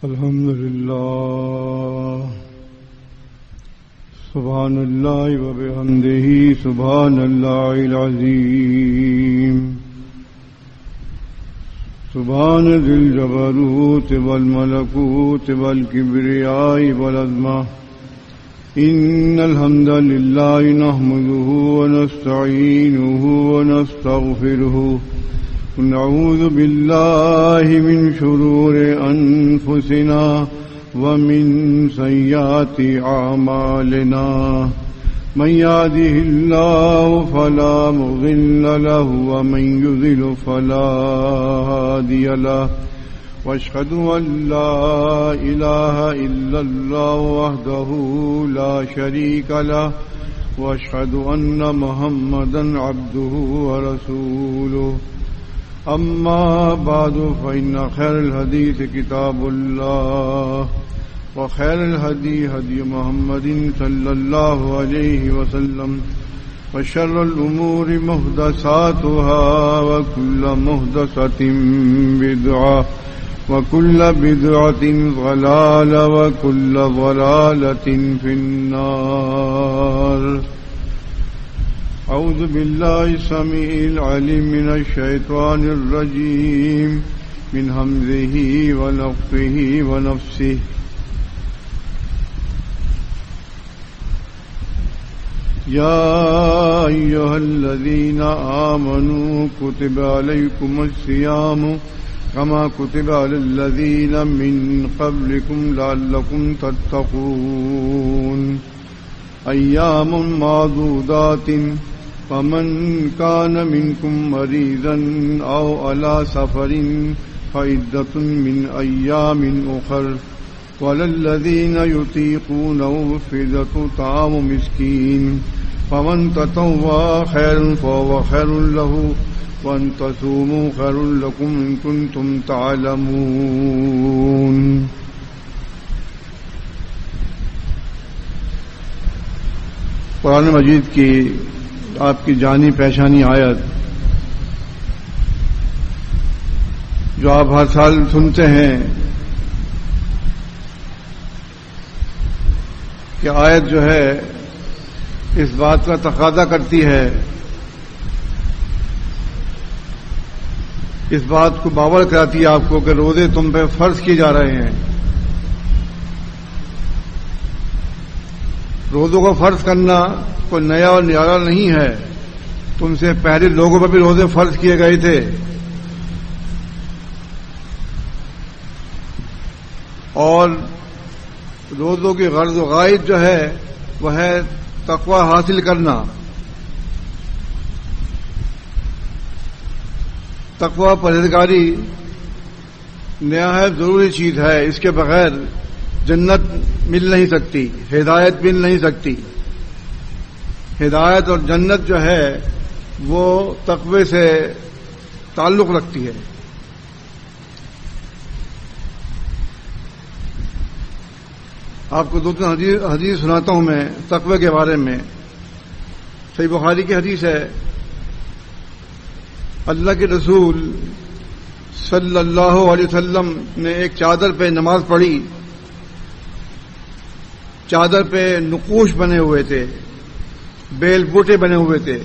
الحمد لله سبحان الله وبحمده سبحان الله العظيم سبحان ذي الجبروت والملكوت والكبرياء والعظمة إن الحمد لله نحمده ونستعينه ونستغفره ونعوذ بالله من شرور أنفسنا ومن سيئات أعمالنا من يهده الله فلا مضل له ومن يضلل فلا هادي له وأشهد أن لا إله إلا الله وحده لا شريك له وأشهد أن محمدا عبده ورسوله أما بعد فإن خير الحديث كتاب الله وخير الهدي هدي محمد صلى الله عليه وسلم وشر الأمور محدثاتها وكل محدثة بدعة وكل بدعة ضلالة وكل ضلالة في النار. أعوذ بالله السميع العليم من الشيطان الرجيم من همزه ونفخه ونفسه. يا أيها الذين آمنوا كتب عليكم الصيام كما كتب على الذين من قبلكم لعلكم تتقون أيام معدودات فمن كان منكم مريضا أو على سفر فعدة من أيام أخر وللذين يطيقونه فدية طعام مسكين فمن تطوع خيرا فهو خير له وأن تصوموا خير لكم إن كنتم تعلمون. قرآن مجید کی آپ کی جانی پہچانی آیت جو آپ ہر سال سنتے ہیں کہ آیت جو ہے اس بات کا تقاضا کرتی ہے، اس بات کو باور کراتی ہے آپ کو کہ روزے تم پہ فرض کیے جا رہے ہیں. روزوں کو فرض کرنا کوئی نیا اور نیارا نہیں ہے، تم سے پہلے لوگوں پر بھی روزے فرض کیے گئے تھے. اور روزوں کی غرض و غائد جو ہے وہ ہے تقوی حاصل کرنا. تقوی پرہیزگاری نہایت ضروری چیز ہے، اس کے بغیر جنت مل نہیں سکتی، ہدایت مل نہیں سکتی. ہدایت اور جنت جو ہے وہ تقوی سے تعلق رکھتی ہے. آپ کو دو تین حدیث سناتا ہوں میں تقوی کے بارے میں. صحیح بخاری کی حدیث ہے، اللہ کے رسول صلی اللہ علیہ وسلم نے ایک چادر پہ نماز پڑھی. چادر پہ نقوش بنے ہوئے تھے، بیل بوٹے بنے ہوئے تھے.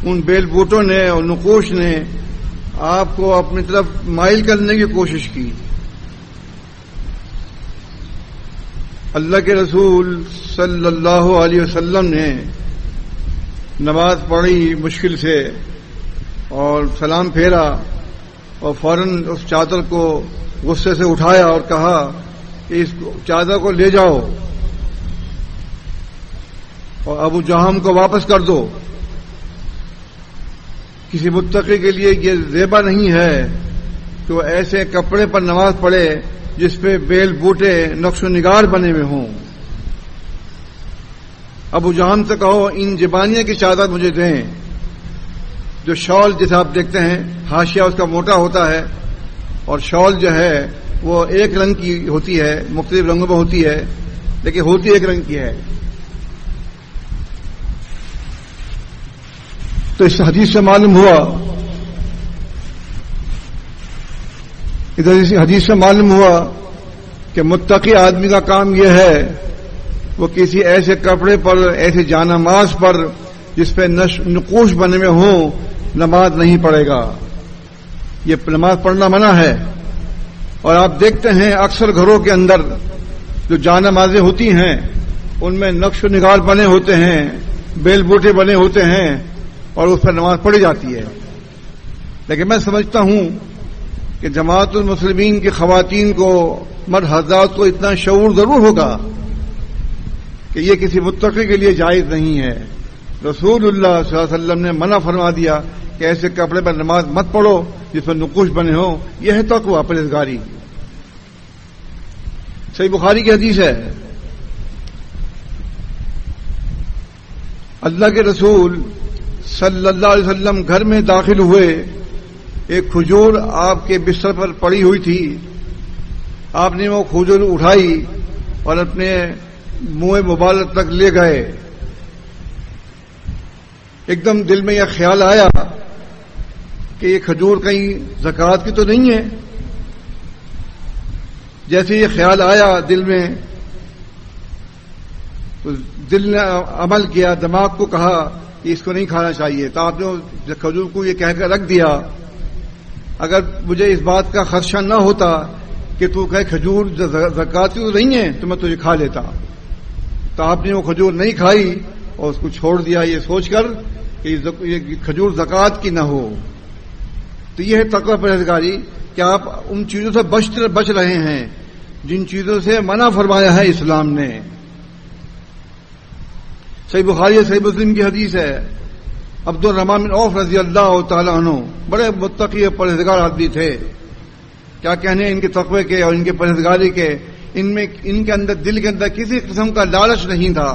ان بیل بوٹوں نے اور نقوش نے آپ کو اپنی طرف مائل کرنے کی کوشش کی. اللہ کے رسول صلی اللہ علیہ وسلم نے نماز پڑھی مشکل سے اور سلام پھیرا اور فوراً اس چادر کو غصے سے اٹھایا اور کہا کہ اس چادر کو لے جاؤ اور ابو جہم کو واپس کر دو. کسی متقی کے لیے یہ زیبا نہیں ہے کہ وہ ایسے کپڑے پر نماز پڑھے جس پہ بیل بوٹے نقش و نگار بنے ہوئے ہوں. ابو جہم سے کہو ان زبانیہ کی چادر مجھے دیں. جو شال جسے آپ دیکھتے ہیں حاشیہ اس کا موٹا ہوتا ہے اور شال جو ہے وہ ایک رنگ کی ہوتی ہے، مختلف رنگوں میں ہوتی ہے لیکن ہوتی ایک رنگ کی ہے. تو اس حدیث سے معلوم ہوا ادھر حدیث سے معلوم ہوا کہ متقی آدمی کا کام یہ ہے وہ کسی ایسے کپڑے پر ایسے جانماز پر جس پہ نقوش بنے ہوئے ہوں نماز نہیں پڑھے گا. یہ نماز پڑھنا منع ہے. اور آپ دیکھتے ہیں اکثر گھروں کے اندر جو جانمازیں ہوتی ہیں ان میں نقش و نگار بنے ہوتے ہیں, بیل بوٹے بنے ہوتے ہیں اور اس پر نماز پڑھی جاتی ہے. لیکن میں سمجھتا ہوں کہ جماعت المسلمین کی خواتین کو مرد حضرات کو اتنا شعور ضرور ہوگا کہ یہ کسی متقی کے لیے جائز نہیں ہے. رسول اللہ صلی اللہ علیہ وسلم نے منع فرما دیا کہ ایسے کپڑے پر نماز مت پڑھو جس پر نقوش بنے ہوں. یہ ہے تقویٰ, پرہیزگاری. صحیح بخاری کی حدیث ہے, اللہ کے رسول صلی اللہ علیہ وسلم گھر میں داخل ہوئے, ایک کھجور آپ کے بستر پر پڑی ہوئی تھی. آپ نے وہ کھجور اٹھائی اور اپنے منہ مبارک تک لے گئے. ایک دم دل میں یہ خیال آیا کہ یہ کھجور کہیں زکوٰۃ کی تو نہیں ہے. جیسے یہ خیال آیا دل میں تو دل نے عمل کیا, دماغ کو کہا کہ اس کو نہیں کھانا چاہیے. تو آپ نے کھجور کو یہ کہہ کر رکھ دیا, اگر مجھے اس بات کا خدشہ نہ ہوتا کہ تو کہے کھجور زکوٰۃ کی تو نہیں ہے تو میں تجھے کھا لیتا. تو آپ نے وہ کھجور نہیں کھائی اور اس کو چھوڑ دیا یہ سوچ کر کہ یہ کھجور زکوٰۃ کی نہ ہو. تو یہ ہے تقویٰ پرہیزگاری کہ آپ ان چیزوں سے بچ رہے ہیں جن چیزوں سے منع فرمایا ہے اسلام نے. صحیح بخاری صحیح مسلم کی حدیث ہے, عبد الرحمن بن عوف رضی اللہ تعالیٰ عنہ بڑے متقی اور پرہیزگار آدمی تھے. کیا کہنے ان کے تقوی کے اور ان کے پرہیزگاری کے. ان کے اندر دل کے اندر کسی قسم کا لالچ نہیں تھا,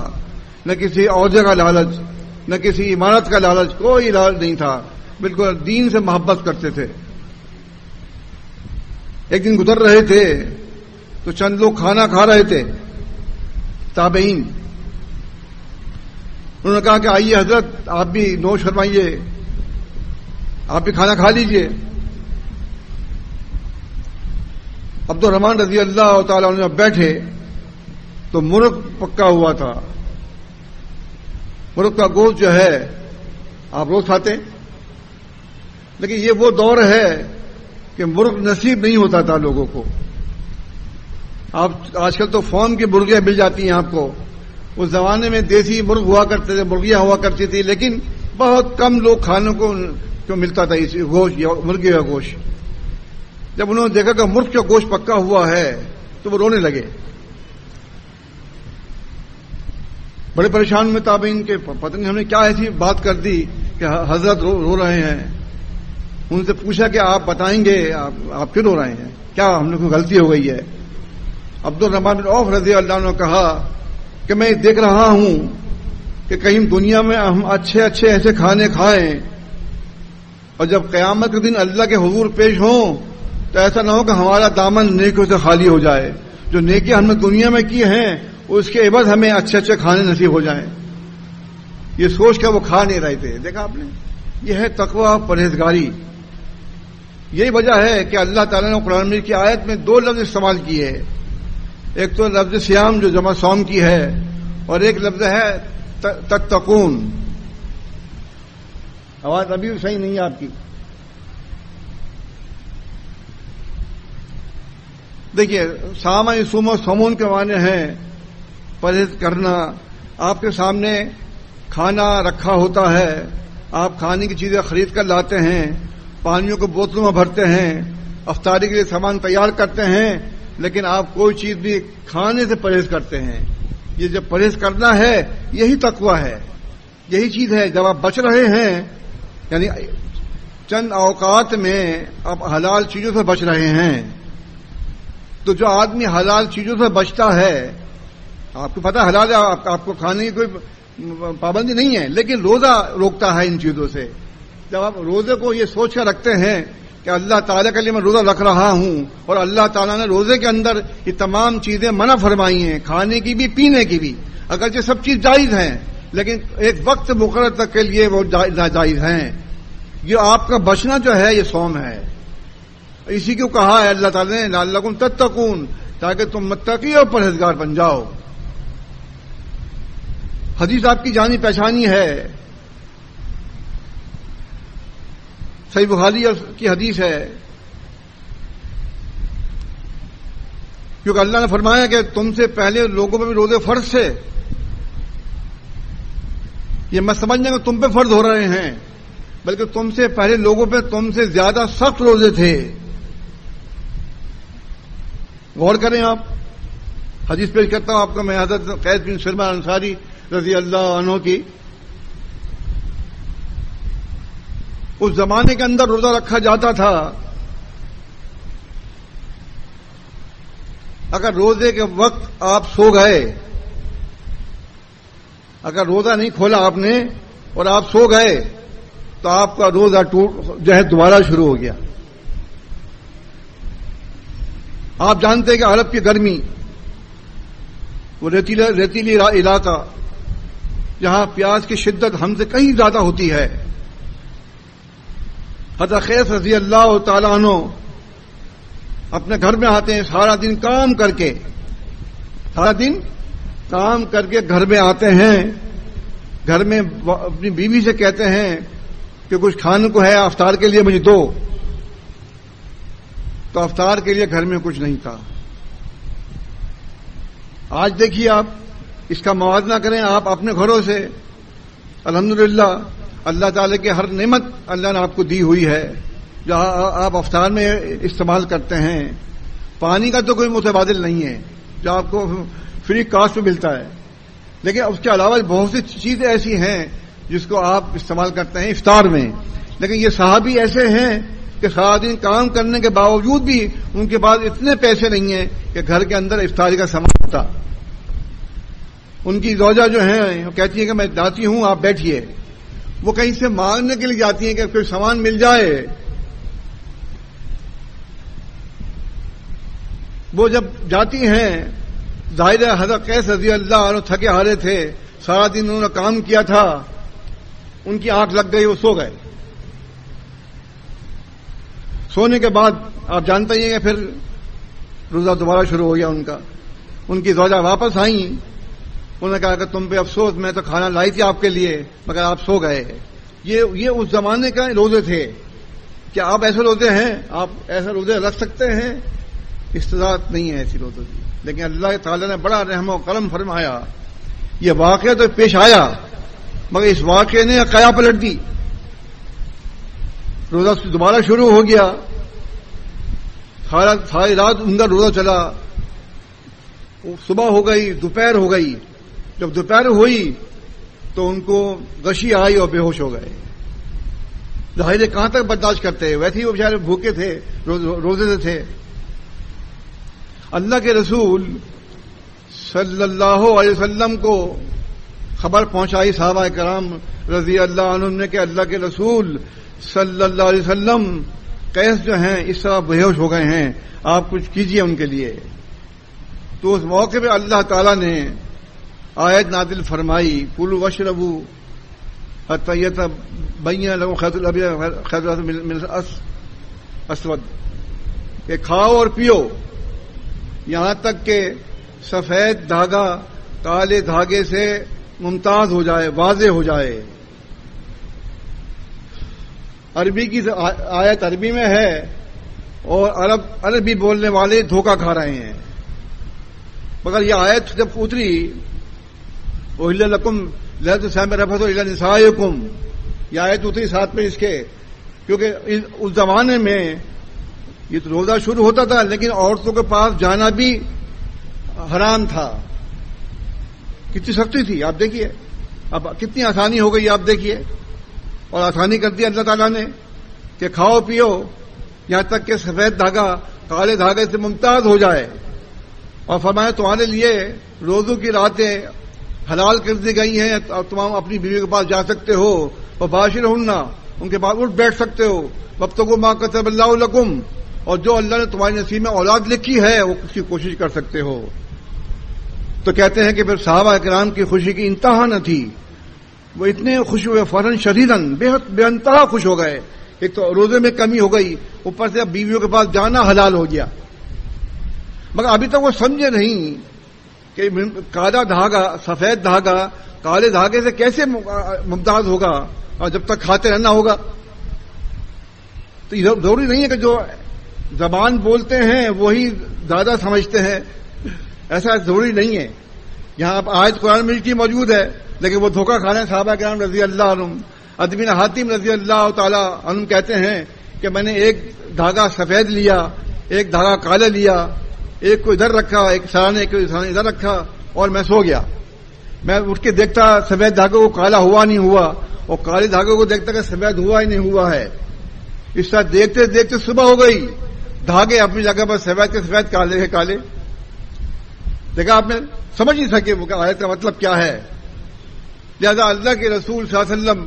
نہ کسی عہدے کا لالچ, نہ کسی عمارت کا لالچ, کوئی لالچ نہیں تھا. بالکل دین سے محبت کرتے تھے. ایک دن گزر رہے تھے تو چند لوگ کھانا کھا رہے تھے, تابعین. انہوں نے کہا کہ آئیے حضرت آپ بھی نوش فرمائیے, آپ بھی کھانا کھا لیجئے. عبد الرحمن رضی اللہ تعالی عنہ بیٹھے تو مرغ پکا ہوا تھا. مرغ کا گوشت جو ہے آپ روز کھاتے, لیکن یہ وہ دور ہے کہ مرغ نصیب نہیں ہوتا تھا لوگوں کو. آپ آج کل تو فارم کی مرغیاں مل جاتی ہیں آپ کو. اس زمانے میں دیسی مرغ ہوا کرتے تھے, مرغیاں ہوا کرتی تھی, لیکن بہت کم لوگ کھانے کو ملتا تھا اس گوشت, مرغی کا گوشت. جب انہوں نے دیکھا کہ مرغ کا گوشت پکا ہوا ہے تو وہ رونے لگے. بڑے پریشان میں تابعین کے, پتہ نہیں ہم نے کیا ایسی بات کر دی کہ حضرت رو رہے ہیں. ان سے پوچھا کہ آپ بتائیں گے آپ کیوں رو رہے ہیں, کیا ہم نے کوئی غلطی ہو گئی ہے. عبد الرحمن بن عوف رضی اللہ عنہ نے کہا کہ میں دیکھ رہا ہوں کہ کہیں دنیا میں ہم اچھے ایسے کھانے کھائیں اور جب قیامت کے دن اللہ کے حضور پیش ہوں تو ایسا نہ ہو کہ ہمارا دامن نیکیوں سے خالی ہو جائے. جو نیکی ہم نے دنیا میں کی ہیں اس کے عوض ہمیں اچھے کھانے نصیب ہو جائیں. یہ سوچ کر وہ کھا نہیں رہے تھے. دیکھا آپ نے, یہ ہے تقویٰ پرہیزگاری. یہی وجہ ہے کہ اللہ تعالیٰ نے قرآن مجید کی آیت میں دو لفظ استعمال کیے. ایک تو لفظ سیام جو جمع صوم کی ہے, اور ایک لفظ ہے تتقون. آواز ابھی بھی صحیح نہیں ہے آپ کی. دیکھیے سامہ یصوم و سمون کے معنی ہیں پرہیز کرنا. آپ کے سامنے کھانا رکھا ہوتا ہے, آپ کھانے کی چیزیں خرید کر لاتے ہیں, پانیوں کو بوتلوں میں بھرتے ہیں, افطاری کے لیے سامان تیار کرتے ہیں, لیکن آپ کوئی چیز بھی کھانے سے پرہیز کرتے ہیں. یہ جب پرہیز کرنا ہے یہی تقویٰ ہے, یہی چیز ہے. جب آپ بچ رہے ہیں یعنی چند اوقات میں آپ حلال چیزوں سے بچ رہے ہیں, تو جو آدمی حلال چیزوں سے بچتا ہے, آپ کو پتا حلال ہے, آپ کو کھانے کی کوئی پابندی نہیں ہے, لیکن روزہ روکتا ہے ان چیزوں سے. جب آپ روزے کو یہ سوچ کر رکھتے ہیں کہ اللہ تعالیٰ کے لیے میں روزہ رکھ رہا ہوں, اور اللہ تعالیٰ نے روزے کے اندر یہ تمام چیزیں منع فرمائی ہیں, کھانے کی بھی پینے کی بھی, اگرچہ سب چیز جائز ہیں لیکن ایک وقت مقرر تک کے لیے وہ ناجائز ہیں. یہ آپ کا بچنا جو ہے یہ صوم ہے. اسی کو کہا ہے اللہ تعالی نے لعلکم تتقون، تاکہ تم متقی اور پرہیزگار بن جاؤ۔ حدیث آپ کی جانی پہچانی ہے، صحیح بخاری کی حدیث ہے، کیونکہ اللہ نے فرمایا کہ تم سے پہلے لوگوں پہ بھی روزے فرض تھے۔ یہ مت سمجھنا کہ تم پہ فرض ہو رہے ہیں، بلکہ تم سے پہلے لوگوں پہ تم سے زیادہ سخت روزے تھے۔ غور کریں آپ، حدیث پیش کرتا ہوں آپ کو میں، حضرت قیس بن سلمہ انصاری رضی اللہ عنہ کی۔ اس زمانے کے اندر روزہ رکھا جاتا تھا، اگر روزے کے وقت آپ سو گئے، اگر روزہ نہیں کھولا آپ نے اور آپ سو گئے تو آپ کا روزہ جو ہے دوبارہ شروع ہو گیا۔ آپ جانتے ہیں کہ عرب کی گرمی، وہ ریتیلی علاقہ جہاں پیاس کی شدت ہم سے کہیں زیادہ ہوتی ہے۔ حضرت قیس رضی اللہ تعالیٰ عنہ اپنے گھر میں آتے ہیں، سارا دن کام کر کے گھر میں آتے ہیں، گھر میں اپنی بیوی سے کہتے ہیں کہ کچھ کھانے کو ہے افطار کے لیے مجھے دو، تو افطار کے لیے گھر میں کچھ نہیں تھا۔ آج دیکھیے آپ اس کا موازنہ کریں آپ اپنے گھروں سے، الحمدللہ اللہ تعالی کی ہر نعمت اللہ نے آپ کو دی ہوئی ہے جو آپ افطار میں استعمال کرتے ہیں۔ پانی کا تو کوئی متبادل نہیں ہے جو آپ کو فری کاسٹ میں ملتا ہے، لیکن اس کے علاوہ بہت سی چیزیں ایسی ہیں جس کو آپ استعمال کرتے ہیں افطار میں۔ لیکن یہ صحابی ایسے ہیں کہ سارا دن کام کرنے کے باوجود بھی ان کے پاس اتنے پیسے نہیں ہیں کہ گھر کے اندر افطاری کا سامان ہوتا۔ ان کی زوجہ جو ہیں وہ کہتی ہیں کہ میں جاتی ہوں آپ بیٹھیے، وہ کہیں سے مانگنے کے لیے جاتی ہیں کہ کوئی سامان مل جائے۔ وہ جب جاتی ہیں، ظاہر ہے حضرت قیس رضی اللہ عنہ تھکے ہارے تھے، سارا دن انہوں نے کام کیا تھا، ان کی آنکھ لگ گئی، وہ سو گئے۔ سونے کے بعد آپ جانتے ہی ہیں کہ پھر روزہ دوبارہ شروع ہو گیا ان کا۔ ان کی زوجہ واپس آئیں، انہوں نے کہا کہ تم پہ افسوس، میں تو کھانا لائی تھی آپ کے لیے مگر آپ سو گئے۔ یہ اس زمانے کا روزے تھے۔ کیا آپ ایسے روزے ہیں؟ آپ ایسے روزے رکھ سکتے ہیں؟ استطاعت نہیں ہے ایسی روزوں کی، لیکن اللہ تعالی نے بڑا رحم و کرم فرمایا۔ یہ واقعہ تو پیش آیا مگر اس واقعے نے قیا پلٹ دی، روزہ دوبارہ شروع ہو گیا، ساری رات ان کا روزہ چلا، صبح ہو گئی، دوپہر ہو گئی۔ جب دوپہر ہوئی تو ان کو غشی آئی اور بے ہوش ہو گئے۔ ظاہر کہاں تک برداشت کرتے، ویسے ہی وہ بیچارے بھوکے تھے، روزے سے تھے۔ اللہ کے رسول صلی اللہ علیہ وسلم کو خبر پہنچائی صحابہ کرام رضی اللہ عنہم نے کہ اللہ کے رسول صلی اللہ علیہ وسلم قیس جو ہیں اس طرح بے ہوش ہو گئے ہیں، آپ کچھ کیجئے ان کے لیے۔ تو اس موقع پہ اللہ تعالیٰ نے آیت نازل فرمائی، کلوا واشربوا حتی یتبین لکم الخیط الابیض خیط الاسود من الاسود، کہ کھاؤ اور پیو یہاں تک کہ سفید دھاگا کالے دھاگے سے ممتاز ہو جائے، واضح ہو جائے۔ عربی کی آیت عربی میں ہے اور عربی بولنے والے دھوکہ کھا رہے ہیں، مگر یہ آیت جب اتری احل لکم لیلۃ الصیام الرفث الی نسائکم، یہ آیت اتری ساتھ میں اس کے، کیونکہ اس زمانے میں یہ تو روزہ شروع ہوتا تھا لیکن عورتوں کے پاس جانا بھی حرام تھا۔ کتنی سختی تھی آپ دیکھیے، اب کتنی آسانی ہو گئی آپ دیکھیے، اور آسانی کر دی اللہ تعالیٰ نے کہ کھاؤ پیو یہاں تک کہ سفید دھاگا کالے دھاگے سے ممتاز ہو جائے، اور فرمایا تمہارے لیے روزوں کی راتیں حلال کر دی گئی ہیں اور تم اپنی بیوی کے پاس جا سکتے ہو، اور باشرہن ان کے پاس اٹھ بیٹھ سکتے ہو، وابتغوا ما کتب اللہ لکم، اور جو اللہ نے تمہارے نصیب میں اولاد لکھی ہے وہ اس کی کوشش کر سکتے ہو۔ تو کہتے ہیں کہ پھر صحابہ کرام کی خوشی کی انتہا نہ تھی، وہ اتنے خوش ہوئے فوراً شدیداً بے انتہا خوش ہو گئے ایک تو روزے میں کمی ہو گئی، اوپر سے اب بیویوں کے پاس جانا حلال ہو گیا، مگر ابھی تک وہ سمجھے نہیں کہ کالا دھاگا، سفید دھاگا کالے دھاگے سے کیسے ممتاز ہوگا، اور جب تک کھاتے رہنا ہوگا۔ تو یہ ضروری نہیں ہے کہ جو زبان بولتے ہیں وہی زیادہ سمجھتے ہیں، ایسا ضروری نہیں ہے۔ یہاں آپ آیت قرآن مجید کی موجود ہے، لیکن وہ دھوکہ کھانے صحابہ کرام رضی اللہ عنہم۔ عدی بن حاتم رضی اللہ تعالی عنہ کہتے ہیں کہ میں نے ایک دھاگا سفید لیا، ایک دھاگا کالا لیا، ایک کو ادھر رکھا، ایک سرانے ایک ادھر رکھا، اور میں سو گیا۔ میں اٹھ کے دیکھتا سفید دھاگے کو کالا ہوا نہیں ہوا، اور کالے دھاگے کو دیکھتا کہ سفید ہوا ہی نہیں ہوا ہے۔ اس طرح دیکھتے دیکھتے صبح ہو گئی، دھاگے اپنی جگہ پر سفید کے سفید، کالے کے کالے۔ دیکھا آپ نے، سمجھ نہیں سکے وہ آیت کا مطلب کیا ہے۔ لہذا اللہ کے رسول صلی اللہ علیہ وسلم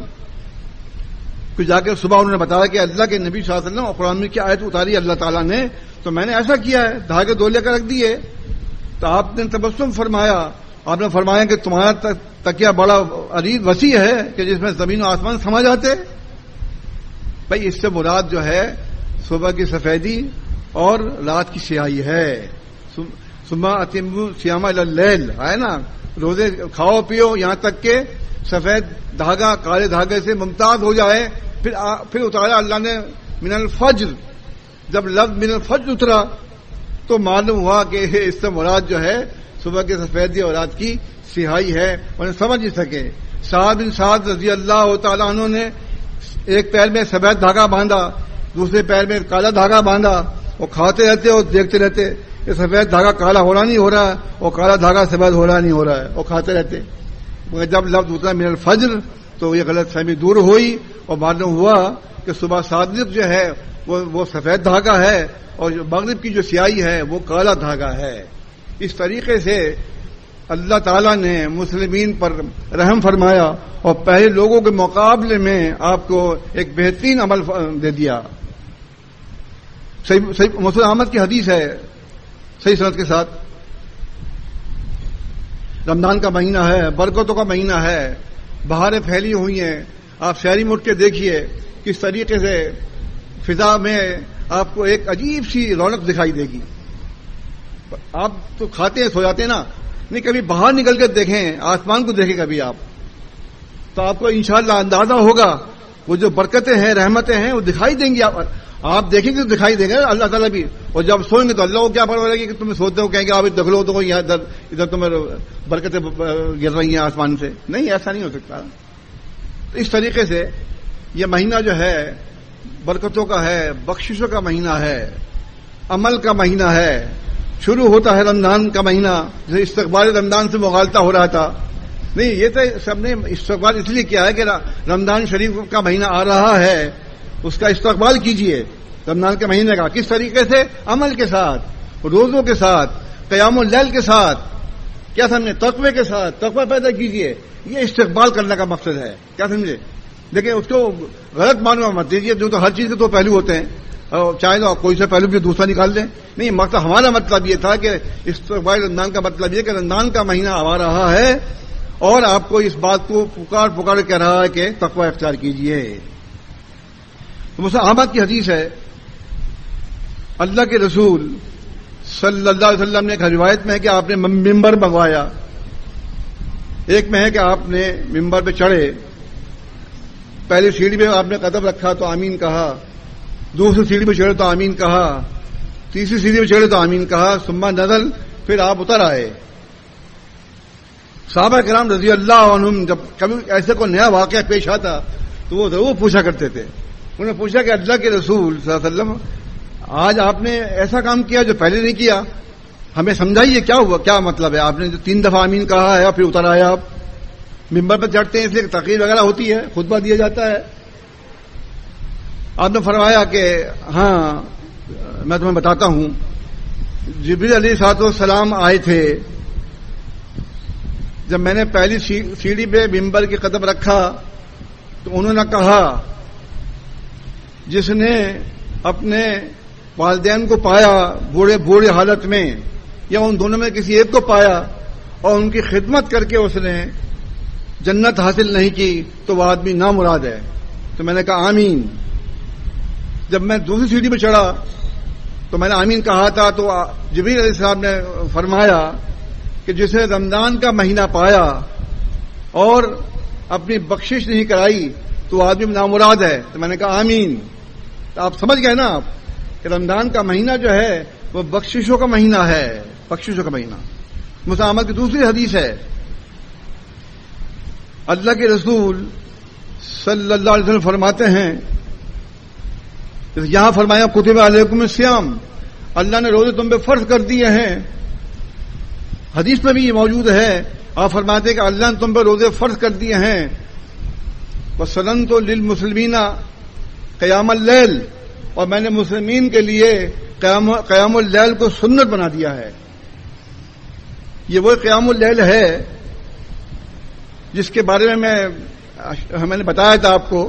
کو جا کے صبح انہوں نے بتایا کہ اللہ کے نبی صلی اللہ علیہ وسلم اور قرآن میں کیا آیت اتاری اللہ تعالیٰ نے، تو میں نے ایسا کیا ہے، دھاگے دو لے کر رکھ دیے۔ تو آپ نے تبسم فرمایا، آپ نے فرمایا کہ تمہارا تکیہ بڑا عریض وسیع ہے کہ جس میں زمین و آسمان سما جاتے۔ بھائی اس سے مراد جو ہے صبح کی سفیدی اور رات کی سیاہی ہے۔ صبح اتموا صیام الی اللیل ہے نا، روزے کھاؤ پیو یہاں تک کہ سفید دھاگا کالے دھاگے سے ممتاز ہو جائے۔ پھر اتارا اللہ نے من الفجر، جب لفظ من الفجر اترا تو معلوم ہوا کہ اس سے مراد جو ہے صبح کی سفیدی اور رات کی سیاہی ہے، انہیں سمجھ نہیں سکے۔ سعد بن سعد رضی اللہ تعالیٰ عنہ نے ایک پیر میں سفید دھاگا باندھا، دوسرے پیر میں کالا دھاگا باندھا، وہ کھاتے رہتے اور دیکھتے رہتے، یہ سفید دھاگا کالا ہو رہا نہیں ہو رہا ہے، اور کالا دھاگا سفید ہو رہا نہیں ہو رہا ہے، اور کھاتے رہتے۔ جب لفظ اترا من الفجر تو یہ غلط فہمی دور ہوئی، اور معلوم ہوا کہ صبح صادق جو ہے وہ سفید دھاگا ہے، اور جو مغرب کی جو سیاہی ہے وہ کالا دھاگا ہے۔ اس طریقے سے اللہ تعالیٰ نے مسلمین پر رحم فرمایا اور پہلے لوگوں کے مقابلے میں آپ کو ایک بہترین عمل دے دیا۔ صحیح مسلم احمد کی حدیث ہے صحیح سند کے ساتھ، رمضان کا مہینہ ہے، برکتوں کا مہینہ ہے، بہاریں پھیلی ہوئی ہیں۔ آپ شہری ملک کے دیکھیے کس طریقے سے فضا میں آپ کو ایک عجیب سی رونق دکھائی دے گی۔ آپ تو کھاتے ہیں سو جاتے ہیں نا، نہیں کبھی باہر نکل کے دیکھیں، آسمان کو دیکھیں کبھی آپ، تو آپ کو انشاءاللہ اندازہ ہوگا وہ جو برکتیں ہیں رحمتیں ہیں وہ دکھائی دیں گی۔ آپ دیکھیں گے تو دکھائی دیں گے اللہ تعالیٰ بھی، اور جب سوئیں گے تو اللہ کو کیا پرواہ رہے گی کہ تم سوتے ہو، کہیں گے آپ دیکھ لو تو یہاں ادھر تمہیں برکتیں گر رہی ہیں آسمان سے۔ نہیں، ایسا نہیں ہو سکتا۔ تو اس طریقے سے یہ مہینہ جو ہے برکتوں کا ہے، بخششوں کا مہینہ ہے، عمل کا مہینہ ہے۔ شروع ہوتا ہے رمضان کا مہینہ، جیسے استقبال رمضان سے مغالطہ ہو رہا تھا، نہیں یہ تو سب نے استقبال اس لیے کیا ہے کہ رمضان شریف کا مہینہ آ رہا ہے، اس کا استقبال کیجئے رمضان کے مہینے کا۔ کس طریقے سے؟ عمل کے ساتھ، روزوں کے ساتھ، قیام اللیل کے ساتھ، کیا سمجھے، تقوی کے ساتھ، تقوی پیدا کیجئے۔ یہ استقبال کرنے کا مقصد ہے، کیا سمجھے۔ دیکھیں اس کو غلط معلوم مت دیجیے، جو تو ہر چیز کے دو پہلو ہوتے ہیں، چاہے تو کوئی سے پہلو بھی دوسرا نکال دیں، نہیں مقصد ہمارا مطلب یہ تھا کہ استقبال رمضان کا مطلب یہ کہ رمضان کا مہینہ آ رہا ہے اور آپ کو اس بات کو پکار کہہ رہا ہے کہ تقوی اختیار کیجئے۔ مسلم احمد کی حدیث ہے، اللہ کے رسول صلی اللہ علیہ وسلم نے ایک روایت میں ہے کہ آپ نے ممبر منگوایا، ایک میں ہے کہ آپ نے ممبر پہ چڑھے، پہلی سیڑھی پہ آپ نے قدم رکھا تو آمین کہا، دوسری سیڑھی پہ چڑھے تو آمین کہا، تیسری سیڑھی پہ چڑھے تو آمین کہا، ثم نزل، پھر آپ اتر آئے۔ صحابہ کرام رضی اللہ عنہم جب کبھی ایسے کوئی نیا واقعہ پیش آتا تو وہ ضرور پوچھا کرتے تھے۔ انہوں نے پوچھا کہ اللہ کے رسول صلی اللہ علیہ وسلم آج آپ نے ایسا کام کیا جو پہلے نہیں کیا، ہمیں سمجھائیے کیا ہوا، کیا مطلب ہے۔ آپ نے جو 3 دفعہ آمین کہا ہے اور پھر اتر آئے، آپ ممبر پر چڑھتے ہیں اس لیے تقریر وغیرہ ہوتی ہے، خطبہ دیا جاتا ہے۔ آپ نے فرمایا کہ ہاں میں تمہیں بتاتا ہوں، جبریل علیہ الصلوۃ والسلام آئے تھے، جب میں نے پہلی سیڑھی پہ ممبر کی قدم رکھا تو انہوں نے کہا جس نے اپنے والدین کو پایا بوڑھے حالت میں یا ان دونوں میں کسی ایک کو پایا اور ان کی خدمت کر کے اس نے جنت حاصل نہیں کی تو وہ آدمی نامراد ہے۔ تو میں نے کہا آمین۔ جب میں دوسری سیڑھی پہ چڑھا تو میں نے آمین کہا تھا، تو جبریل علیہ السلام نے فرمایا کہ جسے رمضان کا مہینہ پایا اور اپنی بخشش نہیں کرائی تو آدمی نامراد ہے. تو میں نے کہا آمین. تو آپ سمجھ گئے نا آپ کہ رمضان کا مہینہ جو ہے وہ بخششوں کا مہینہ ہے، بخششوں کا مہینہ. مسلم احمد کی دوسری حدیث ہے، اللہ کے رسول صلی اللہ علیہ وسلم فرماتے ہیں، یہاں فرمایا کتب علیکم الصیام، اللہ نے روزے تم پہ فرض کر دیے ہیں. حدیث میں بھی یہ موجود ہے، آپ فرماتے ہیں کہ اللہ نے تم پہ روزے فرض کر دیے ہیں. وَسَنَنْتُ لِلْمُسْلِمِينَ قیام اللیل، اور میں نے مسلمین کے لیے قیام اللیل کو سنت بنا دیا ہے. یہ وہ قیام اللیل ہے جس کے بارے میں نے بتایا تھا آپ کو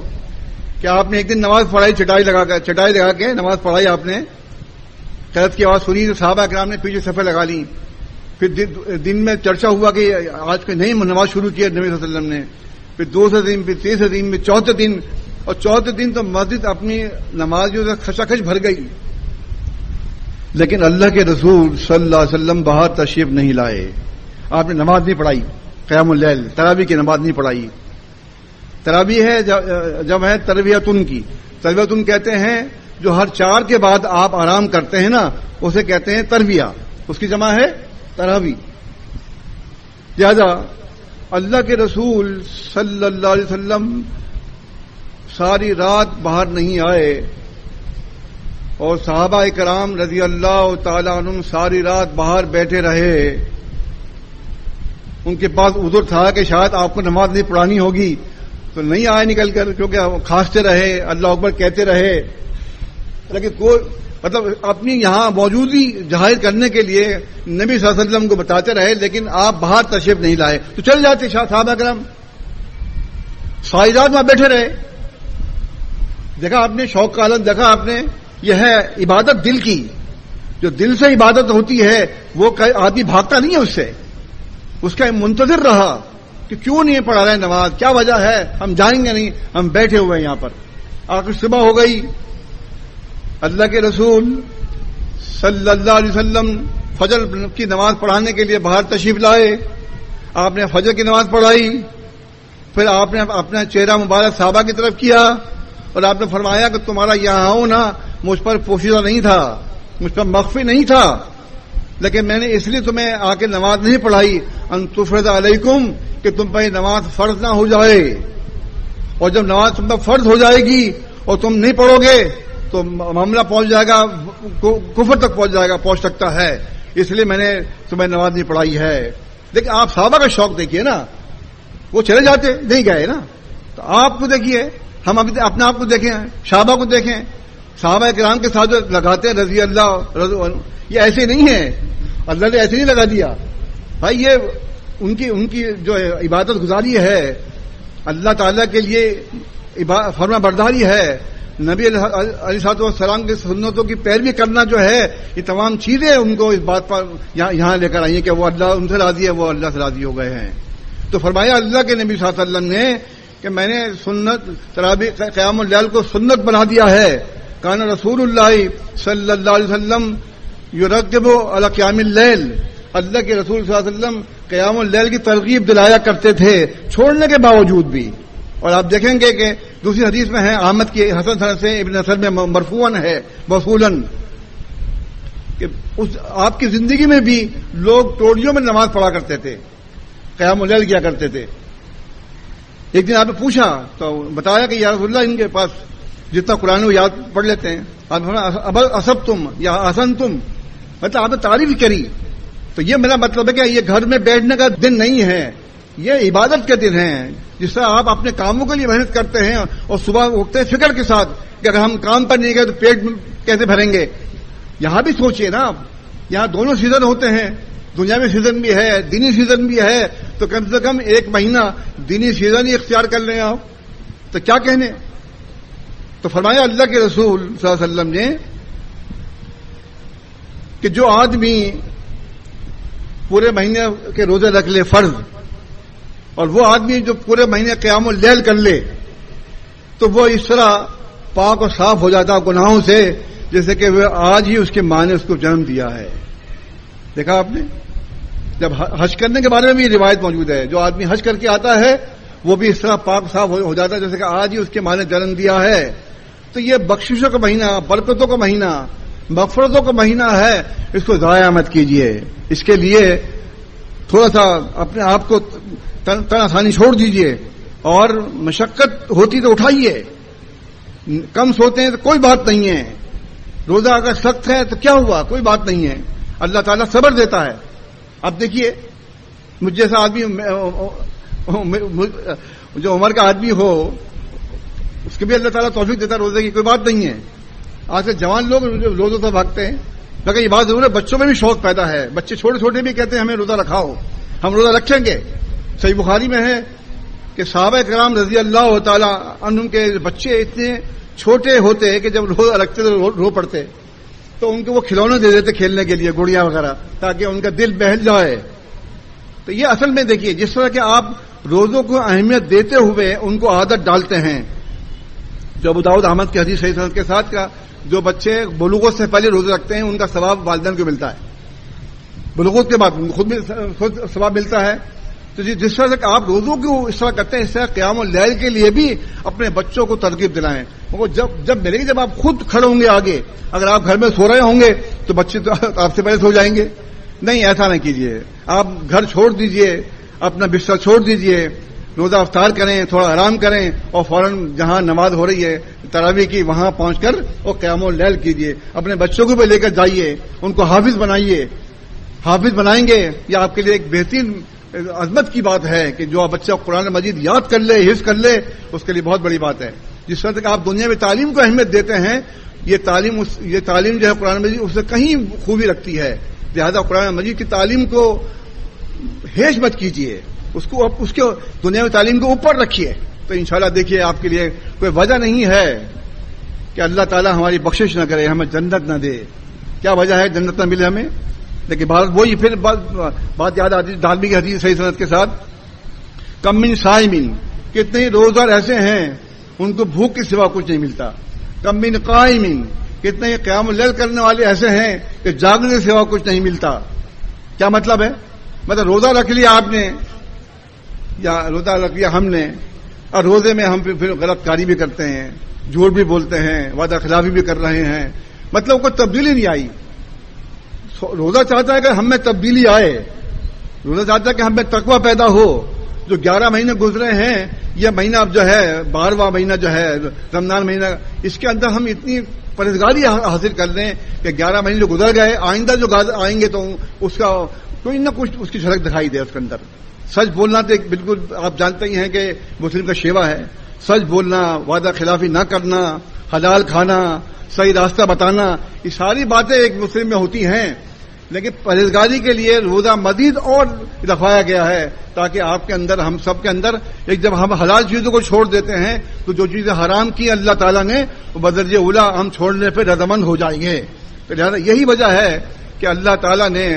کہ آپ نے ایک دن نماز پڑھائی، چٹائی لگا کے نماز پڑھائی. آپ نے قرأت کی آواز سنی تو صحابہ کرام نے پیچھے صفیں لگا لی. پھر دن میں چرچا ہوا کہ آج کو نئی نماز شروع کی نبی صلی اللہ علیہ وسلم نے. پھر دوسرے دن، پھر تیسرے دن، پھر چوتھے دن، اور چوتھے دن تو مسجد اپنی نمازیوں سے کھچاکھچ بھر گئی. لیکن اللہ کے رسول صلی اللہ علیہ وسلم باہر تشریف نہیں لائے. آپ نے نماز نہیں پڑھائی، قیام اللیل تراویح کی نماز نہیں پڑھائی. تراویح ہے جب ہے ترویتن کی، ترویتن کہتے ہیں جو ہر 4 کے بعد آپ آرام کرتے ہیں نا اسے کہتے ہیں ترویہ، اس کی جمع ہے تراویح. لہذا اللہ کے رسول صلی اللہ علیہ وسلم ساری رات باہر نہیں آئے اور صحابہ کرام رضی اللہ تعالی عنہم ساری رات باہر بیٹھے رہے. ان کے پاس عذر تھا کہ شاید آپ کو نماز نہیں پڑھانی ہوگی تو نہیں آئے نکل کر، کیونکہ کھانستے رہے، اللہ اکبر کہتے رہے. لیکن کوئی مطلب اپنی یہاں موجودگی ظاہر کرنے کے لیے نبی صلی اللہ علیہ وسلم کو بتاتے رہے، لیکن آپ باہر تشریف نہیں لائے تو چل جاتے. صحابہ کرام ساری رات وہاں بیٹھے رہے. دیکھا آپ نے شوق کا عالم، دیکھا آپ نے. یہ ہے عبادت دل کی، جو دل سے عبادت ہوتی ہے وہ آدمی بھاگتا نہیں ہے اس سے، اس کا منتظر رہا کہ کیوں نہیں پڑھا رہے نماز، کیا وجہ ہے، ہم جائیں گے نہیں، ہم بیٹھے ہوئے ہیں یہاں پر. آخر صبح ہو گئی. اللہ کے رسول صلی اللہ علیہ وسلم فجر کی نماز پڑھانے کے لیے باہر تشریف لائے. آپ نے فجر کی نماز پڑھائی، پھر آپ نے اپنا چہرہ مبارک صحابہ کی طرف کیا اور آپ نے فرمایا کہ تمہارا یہاں ہونا مجھ پر پوشیدہ نہیں تھا، مجھ پر مخفی نہیں تھا، لیکن میں نے اس لیے تمہیں آ کے نماز نہیں پڑھائی ان تفرض علیکم، کہ تم پر نماز فرض نہ ہو جائے. اور جب نماز تم پر فرض ہو جائے گی اور تم نہیں پڑھو گے تو معاملہ پہنچ جائے گا، کفر تک پہنچ سکتا ہے. اس لیے میں نے تمہیں نماز نہیں پڑھائی ہے. لیکن آپ صحابہ کا شوق دیکھیے نا، وہ چلے جاتے نہیں گئے نا. تو آپ کو دیکھیے، ہم اپنے آپ کو دیکھیں، صحابہ کو دیکھیں، صحابہ کرام کے ساتھ جو لگاتے ہیں رضی اللہ، یہ ایسے نہیں ہیں. اللہ نے ایسے نہیں لگا دیا بھائی. یہ ان کی جو عبادت گزاری ہے، اللہ تعالیٰ کے لیے فرما برداری ہے، نبی علیہ السلام کے سنتوں کی پیروی کرنا جو ہے، یہ تمام چیزیں ان کو اس بات پر یہاں لے کر آئی ہیں کہ وہ اللہ ان سے راضی ہے، وہ اللہ سے راضی ہو گئے ہیں. تو فرمایا اللہ کے نبی صلی اللہ علیہ وسلم نے کہ میں نے سنت تراویح قیام اللیل کو سنت بنا دیا ہے. کان رسول اللہ صلی اللہ علیہ وسلم یرغب علی قیام اللیل، اللہ کے رسول صلی اللہ علیہ وسلم قیام اللیل کی ترغیب دلایا کرتے تھے چھوڑنے کے باوجود بھی. اور آپ دیکھیں گے کہ دوسری حدیث میں ہے، احمد کی حسن سند سے ابن نصر میں مرفوعاً ہے موصولاً، کہ آپ کی زندگی میں بھی لوگ ٹولیوں میں نماز پڑھا کرتے تھے، قیام اللیل کیا کرتے تھے. ایک دن آپ نے پوچھا تو بتایا کہ یا رسول اللہ ان کے پاس جتنا قرآن وہ یاد پڑھ لیتے ہیں. اب اسب تم یا حسن تم، مطلب آپ نے تعریف کری. تو یہ میرا مطلب ہے کہ یہ گھر میں بیٹھنے کا دن نہیں ہے، یہ عبادت کے دن ہیں. جس طرح آپ اپنے کاموں کے لیے محنت کرتے ہیں اور صبح اٹھتے ہیں فکر کے ساتھ کہ اگر ہم کام پر نہیں گئے تو پیٹ کیسے بھریں گے. یہاں بھی سوچئے نا، یہاں دونوں سیزن ہوتے ہیں، دنیا میں سیزن بھی ہے، دینی سیزن بھی ہے. تو کم سے کم 1 مہینہ دینی سیزن ہی اختیار کر لیں آپ، تو کیا کہنے. تو فرمایا اللہ کے رسول صلی اللہ علیہ وسلم نے کہ جو آدمی پورے مہینے کے روزے رکھ لے فرض، اور وہ آدمی جو پورے مہینے قیام اللیل کر لے، تو وہ اس طرح پاک اور صاف ہو جاتا گناہوں سے جیسے کہ وہ آج ہی اس کے ماں نے اس کو جنم دیا ہے. دیکھا آپ نے؟ جب حج کرنے کے بارے میں بھی روایت موجود ہے, جو آدمی حج کر کے آتا ہے وہ بھی اس طرح پاک صاف ہو جاتا ہے جیسے کہ آج ہی اس کے ماں نے جنم دیا ہے. تو یہ بخششوں کا مہینہ, برکتوں کا مہینہ, مغفرتوں کا مہینہ ہے, اس کو ضائع مت کیجیے. اس کے لیے تھوڑا سا اپنے آپ کو تن آسانی چھوڑ دیجیے, اور مشقت ہوتی تو اٹھائیے. کم سوتے ہیں تو کوئی بات نہیں ہے, روزہ اگر سخت ہے تو کیا ہوا, کوئی بات نہیں ہے, اللہ تعالیٰ صبر دیتا ہے. اب دیکھیے مجھ جیسا آدمی جو عمر کا آدمی ہو اس کے بھی اللہ تعالیٰ توفیق دیتا ہے روزے کی, کوئی بات نہیں ہے. آج سے جوان لوگ روزوں سے بھاگتے ہیں, لیکن یہ بات ضرور ہے بچوں میں بھی شوق پیدا ہے. بچے چھوٹے چھوٹے بھی کہتے ہیں ہمیں روزہ رکھاؤ, ہم روزہ رکھیں گے. صحیح بخاری میں ہے کہ صحابہ کرام رضی اللہ تعالیٰ عنہم کے بچے اتنے چھوٹے ہوتے کہ جب روزہ رکھتے تو رو پڑتے, تو ان کو وہ کھلونے دے دیتے کھیلنے کے لیے, گڑیاں وغیرہ, تاکہ ان کا دل بہل جائے. تو یہ اصل میں دیکھیے جس طرح کہ آپ روزوں کو اہمیت دیتے ہوئے ان کو عادت ڈالتے ہیں. جو ابو داؤد احمد کی حدیث صحیح سند کے ساتھ کا, جو بچے بلوغت سے پہلے روزے رکھتے ہیں ان کا ثواب والدین کو ملتا ہے, بلوغت کے بعد خود ثواب ملتا ہے. تو جس طرح سے آپ روزوں کو اس طرح کرتے ہیں, اس طرح قیام اللیل کے لیے بھی اپنے بچوں کو ترغیب دلائیں. وہ جب ملے گی جب آپ خود کھڑے ہوں گے آگے. اگر آپ گھر میں سو رہے ہوں گے تو بچے تو آپ سے پہلے سو جائیں گے. نہیں, ایسا نہ کیجیے. آپ گھر چھوڑ دیجیے, اپنا بستر چھوڑ دیجیے, روزہ افطار کریں, تھوڑا آرام کریں, اور فوراً جہاں نماز ہو رہی ہے تراویح کی وہاں پہنچ کر اور قیام اللیل کیجیے. اپنے بچوں کو بھی لے کر جائیے, ان کو حافظ بنائیے. حافظ بنائیں گے یہ آپ کے لیے ایک بہترین عظمت کی بات ہے کہ جو بچہ قرآن مجید یاد کر لے, حفظ کر لے, اس کے لیے بہت بڑی بات ہے. جس طرح تک آپ دنیا میں تعلیم کو اہمیت دیتے ہیں, یہ تعلیم جو ہے قرآن مجید اس سے کہیں خوبی رکھتی ہے. لہذا قرآن مجید کی تعلیم کو ہیج مت کیجیے, اس کے دنیا میں تعلیم کو اوپر رکھیے. تو انشاءاللہ دیکھیے آپ کے لیے کوئی وجہ نہیں ہے کہ اللہ تعالیٰ ہماری بخشش نہ کرے, ہمیں جنت نہ دے. کیا وجہ ہے جنت نہ ملے ہمیں؟ لیکن وہی پھر بات یاد آتی دھارمک حدیث صحیح سند کے ساتھ, کم من صائمین, کتنے ہی روزدار ایسے ہیں ان کو بھوک کے سوا کچھ نہیں ملتا. کم من قائمین, کتنے ہی قیام اللیل کرنے والے ایسے ہیں کہ جاگنے کے سوا کچھ نہیں ملتا. کیا مطلب ہے؟ مطلب روزہ رکھ لیا آپ نے یا روزہ رکھ لیا ہم نے, اور روزے میں ہم پھر غلط کاری بھی کرتے ہیں, جھوٹ بھی بولتے ہیں, وعدہ خلافی بھی کر رہے ہیں, مطلب کوئی تبدیلی نہیں آئی. روزہ چاہتا ہے کہ ہم میں تبدیلی آئے, روزہ چاہتا ہے کہ ہم میں تقوی پیدا ہو. جو 11 مہینے گزرے ہیں, یہ مہینہ اب جو ہے 12واں مہینہ جو ہے رمضان مہینہ, اس کے اندر ہم اتنی پرہیزگاری حاصل کر لیں کہ 11 مہینے جو گزر گئے, آئندہ جو آئیں گے تو اس کا کوئی نہ کچھ اس کی جھلک دکھائی دے اس کے اندر. سچ بولنا تو بالکل آپ جانتے ہی ہیں کہ مسلم کا شیوا ہے. سچ بولنا, وعدہ خلافی نہ کرنا, حلال کھانا, صحیح راستہ بتانا, یہ ساری باتیں ایک مسلم میں ہوتی ہیں. لیکن پرہیزگاری کے لیے روزہ مزید اور رکھوایا گیا ہے تاکہ آپ کے اندر, ہم سب کے اندر ایک, جب ہم حلال چیزوں کو چھوڑ دیتے ہیں تو جو چیزیں حرام کی اللہ تعالیٰ نے وہ بدرجہ اولا ہم چھوڑنے پہ رضامند ہو جائیں گے. تو لہٰذا یہی وجہ ہے کہ اللہ تعالیٰ نے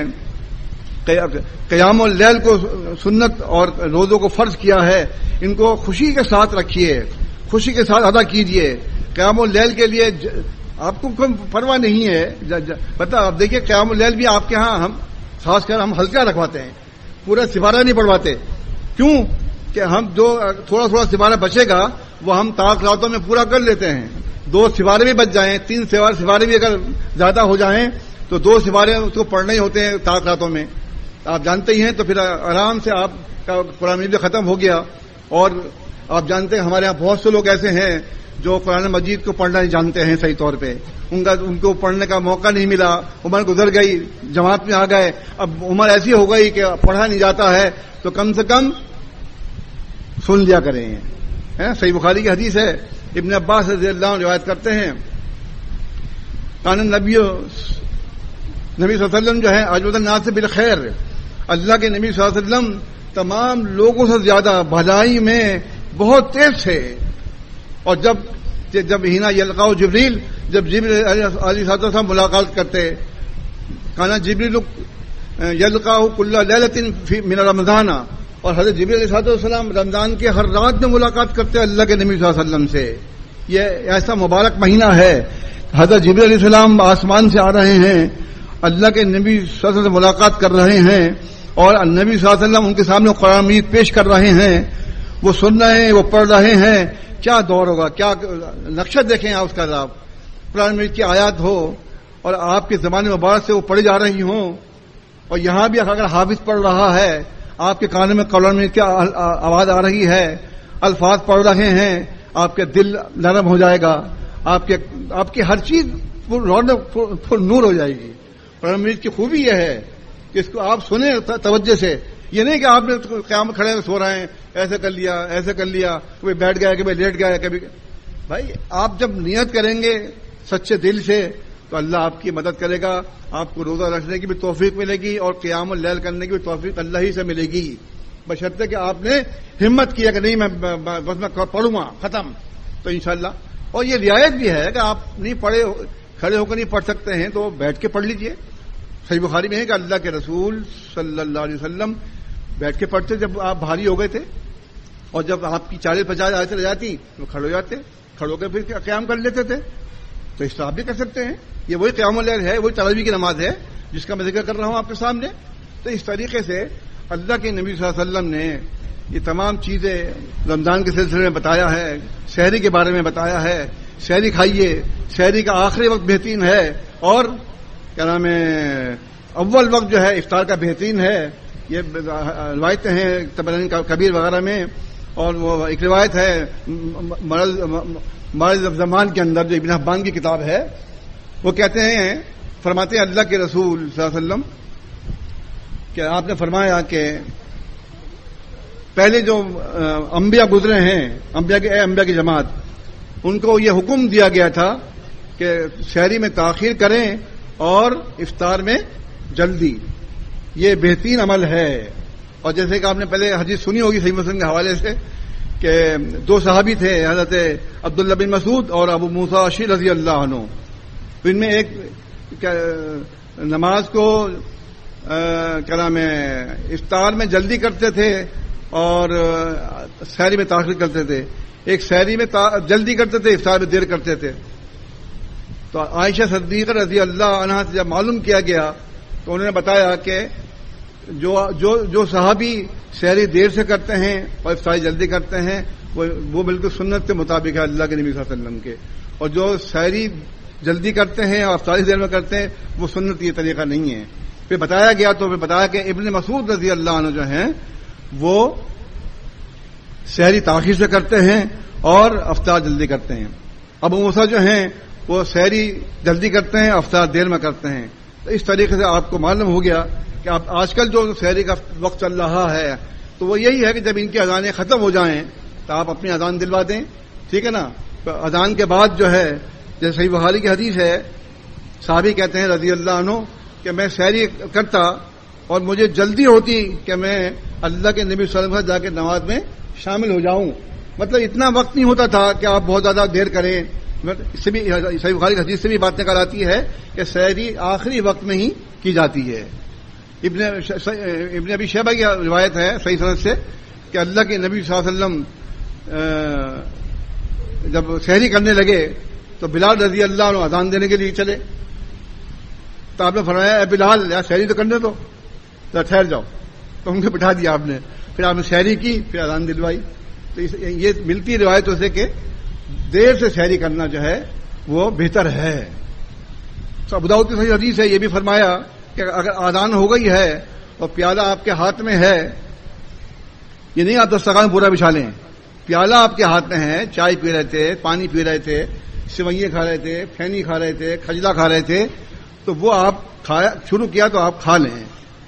قیام اللیل کو سنت اور روزوں کو فرض کیا ہے. ان کو خوشی کے ساتھ رکھیے, خوشی کے ساتھ ادا کیجیے. قیام اللیل کے لیے آپ کو کوئی پرواہ نہیں ہے. پتہ آپ دیکھیے قیام اللیل بھی آپ کے ہاں ہم خاص کر ہم ہلکا رکھواتے ہیں, پورا سپارہ نہیں پڑھواتے. کیوں کہ ہم جو تھوڑا تھوڑا سپارہ بچے گا وہ ہم طاق راتوں میں پورا کر لیتے ہیں. 2 سپارے بھی بچ جائیں, 3 سپارے بھی اگر زیادہ ہو جائیں تو 2 سپارے اس کو پڑھنے ہی ہوتے ہیں طاق راتوں میں, آپ جانتے ہی ہیں. تو پھر آرام سے آپ کا قرآن مجید ختم ہو گیا. اور آپ جانتے ہیں ہمارے یہاں بہت سے لوگ ایسے ہیں جو قرآن مجید کو پڑھنا نہیں جانتے ہیں صحیح طور پہ, ان کو پڑھنے کا موقع نہیں ملا, عمر گزر گئی, جماعت میں آ گئے, اب عمر ایسی ہو گئی کہ پڑھا نہیں جاتا ہے, تو کم سے کم سن لیا کریں. صحیح بخاری کی حدیث ہے, ابن عباس رضی اللہ عنہ روایت کرتے ہیں, کان نبی صلی اللہ علیہ وسلم جو ہے اجود الناس بالخیر, اللہ کے نبی صلی اللہ علیہ وسلم تمام لوگوں سے زیادہ بھلائی میں بہت تیز تھے. اور جب ہینا یلقاء جبریل, جب جبریل علیہ السلام ملاقات کرتے, کانا جبریل یلقاء کل لیلۃ من رمضان, اور حضرت جبریل علیہ السلام رمضان کے ہر رات میں ملاقات کرتے اللہ کے نبی صلی اللہ علیہ وسلم سے. یہ ایسا مبارک مہینہ ہے. حضرت جبریل علیہ السلام آسمان سے آ رہے ہیں, اللہ کے نبی صلی اللہ علیہ وسلم سے ملاقات کر رہے ہیں, اور نبی صلی اللہ علیہ وسلم ان کے سامنے قرآن مجید پیش کر رہے ہیں. وہ سن رہے ہیں, وہ پڑھ رہے ہیں. کیا دور ہوگا, کیا نقشہ دیکھیں آپ اس کا. آپ قرآن مجید کی آیات ہو اور آپ کے زبان مبارک سے وہ پڑھی جا رہی ہوں, اور یہاں بھی اگر حافظ پڑھ رہا ہے, آپ کے کانوں میں قرآن مجید کی آواز آ رہی ہے, الفاظ پڑھ رہے ہیں, آپ کے دل نرم ہو جائے گا, آپ کی ہر چیز رونق پر نور ہو جائے گی. قرآن مجید کی خوبی یہ ہے کہ اس کو آپ سنیں توجہ سے. یہ نہیں کہ آپ نے قیام کھڑے سو رہے ہیں, ایسے کر لیا ایسے کر لیا, کبھی بیٹھ گیا کبھی لیٹ گیا کبھی. بھائی آپ جب نیت کریں گے سچے دل سے تو اللہ آپ کی مدد کرے گا. آپ کو روزہ رکھنے کی بھی توفیق ملے گی اور قیام اللیل کرنے کی بھی توفیق اللہ ہی سے ملے گی, بشرطے کہ آپ نے ہمت کیا کہ نہیں بس میں پڑھوں گا ختم, تو انشاءاللہ. اور یہ رعایت بھی ہے کہ آپ نہیں پڑھے کھڑے ہو کر نہیں پڑھ سکتے ہیں تو بیٹھ کے پڑھ لیجئے. صحیح بخاری میں ہے کہ اللہ کے رسول صلی اللہ علیہ وسلم بیٹھ کے پڑھتے جب آپ بھاری ہو گئے تھے, اور جب آپ کی 40-50 آیتیں رہ جاتی تو کھڑے ہو جاتے, کھڑے ہو کے پھر قیام کر لیتے تھے. تو اس طرح آپ بھی کر سکتے ہیں. یہ وہی قیام اللیل ہے, وہی تراویح کی نماز ہے جس کا میں ذکر کر رہا ہوں آپ کے سامنے. تو اس طریقے سے اللہ کے نبی صلی اللہ علیہ وسلم نے یہ تمام چیزیں رمضان کے سلسلے میں بتایا ہے. سحری کے بارے میں بتایا ہے, سحری کھائیے, سحری کا آخری وقت بہترین ہے, اور کیا نام ہے اول وقت جو ہے افطار کا بہترین ہے. یہ روایتیں ہیں طبرانی کبیر وغیرہ میں, اور وہ ایک روایت ہے مرض زمان کے اندر جو ابن حبان کی کتاب ہے, وہ کہتے ہیں فرماتے ہیں اللہ کے رسول صلی اللہ علیہ وسلم کہ آپ نے فرمایا کہ پہلے جو انبیاء گزرے ہیں, انبیاء کی جماعت, ان کو یہ حکم دیا گیا تھا کہ سحری میں تاخیر کریں اور افطار میں جلدی. یہ بہترین عمل ہے. اور جیسے کہ آپ نے پہلے حدیث سنی ہوگی صحیح مسلم کے حوالے سے کہ 2 صحابی تھے, حضرت عبداللہ بن مسعود اور ابو موسیٰ اشعری رضی اللہ عنہ. ان میں ایک نماز کو کیا نام ہے افطار میں جلدی کرتے تھے اور سحری میں تاخیر کرتے تھے. ایک سحری میں جلدی کرتے تھے, افطار میں دیر کرتے تھے. تو عائشہ صدیقہ رضی اللہ عنہا سے جب معلوم کیا گیا تو انہوں نے بتایا کہ جو صحابی سحری دیر سے کرتے ہیں اور افطاری جلدی کرتے ہیں وہ بالکل سنت کے مطابق ہے اللہ کے نبی صلی اللہ علیہ وسلم کے, اور جو سحری جلدی کرتے ہیں اور افطاری دیر میں کرتے ہیں وہ سنت یہ طریقہ نہیں ہے. پھر بتایا گیا تو پھر بتایا کہ ابن مسعود رضی اللہ عنہ جو ہیں وہ سحری تاخیر سے کرتے ہیں اور افطار جلدی کرتے ہیں. ابو موسیٰ جو ہیں وہ سحری جلدی کرتے ہیں, افطار دیر میں کرتے ہیں. تو اس طریقے سے آپ کو معلوم ہو گیا کہ آپ آج کل جو سحری کا وقت چل رہا ہے تو وہ یہی ہے کہ جب ان کی اذانیں ختم ہو جائیں تو آپ اپنی اذان دلوا دیں, ٹھیک ہے نا. تو اذان کے بعد جو ہے جیسے صحیح بخاری کی حدیث ہے, صحابی کہتے ہیں رضی اللہ عنہ کہ میں سحری کرتا اور مجھے جلدی ہوتی کہ میں اللہ کے نبی صلی اللہ علیہ وسلم جا کے نماز میں شامل ہو جاؤں. مطلب اتنا وقت نہیں ہوتا تھا کہ آپ بہت زیادہ دیر کریں. اس سے بھی صحیح بخاری کی حدیث سے بھی بات نکل آتی ہے کہ سحری آخری وقت میں ہی کی جاتی ہے. ابن ابی شیبہ کی روایت ہے صحیح سند سے کہ اللہ کے نبی صلی اللہ علیہ وسلم جب سحری کرنے لگے تو بلال رضی اللہ عنہ اذان دینے کے لیے چلے. تو آپ نے فرمایا اے بلال یار سحری تو کرنے دو, ٹھہر جاؤ. تو ان کو بٹھا دیا آپ نے, پھر آپ نے سحری کی, پھر اذان دلوائی. تو یہ ملتی روایتوں سے کہ دیر سے سحری کرنا جو ہے وہ بہتر ہے. ابو داؤد کی صحیح حدیث ہے, یہ بھی فرمایا کہ اگر اذان ہو گئی ہے اور پیالہ آپ کے ہاتھ میں ہے, یہ نہیں آپ دسترخوان پورا بچھا لیں, پیالہ آپ کے ہاتھ میں ہے, چائے پی رہے تھے, پانی پی رہے تھے, سوئیاں کھا رہے تھے, پھینی کھا رہے تھے, کھجلا کھا رہے تھے, تو وہ آپ شروع کیا تو آپ کھا لیں.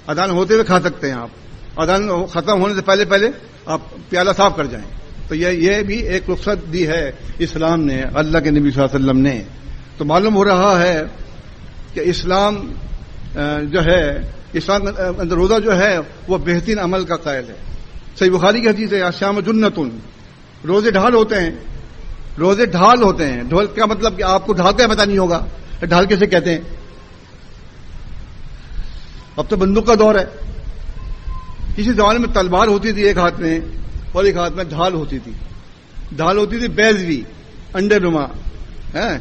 اذان ہوتے ہوئے کھا سکتے ہیں آپ, اذان ختم ہونے سے پہلے پہلے آپ پیالہ صاف کر جائیں. تو یہ بھی ایک رخصت دی ہے اسلام نے, اللہ کے نبی صلی اللہ علیہ وسلم نے. تو معلوم ہو رہا ہے کہ اسلام جو ہے, اسلام اندر روزہ جو ہے وہ بہترین عمل کا قائل ہے. صحیح بخاری کی حدیث ہے الصیام جنۃ, روزے ڈھال ہوتے ہیں. روزے ڈھال ہوتے ہیں. ڈھول کا مطلب کہ آپ کو ڈھال کا پتہ نہیں ہوگا, ڈھال کیسے کہتے ہیں. اب تو بندوق کا دور ہے. کسی زمانے میں تلوار ہوتی تھی ایک ہاتھ میں اور ایک ہاتھ میں ڈھال ہوتی تھی. ڈھال ہوتی تھی بیضوی, انڈے نما ہیں،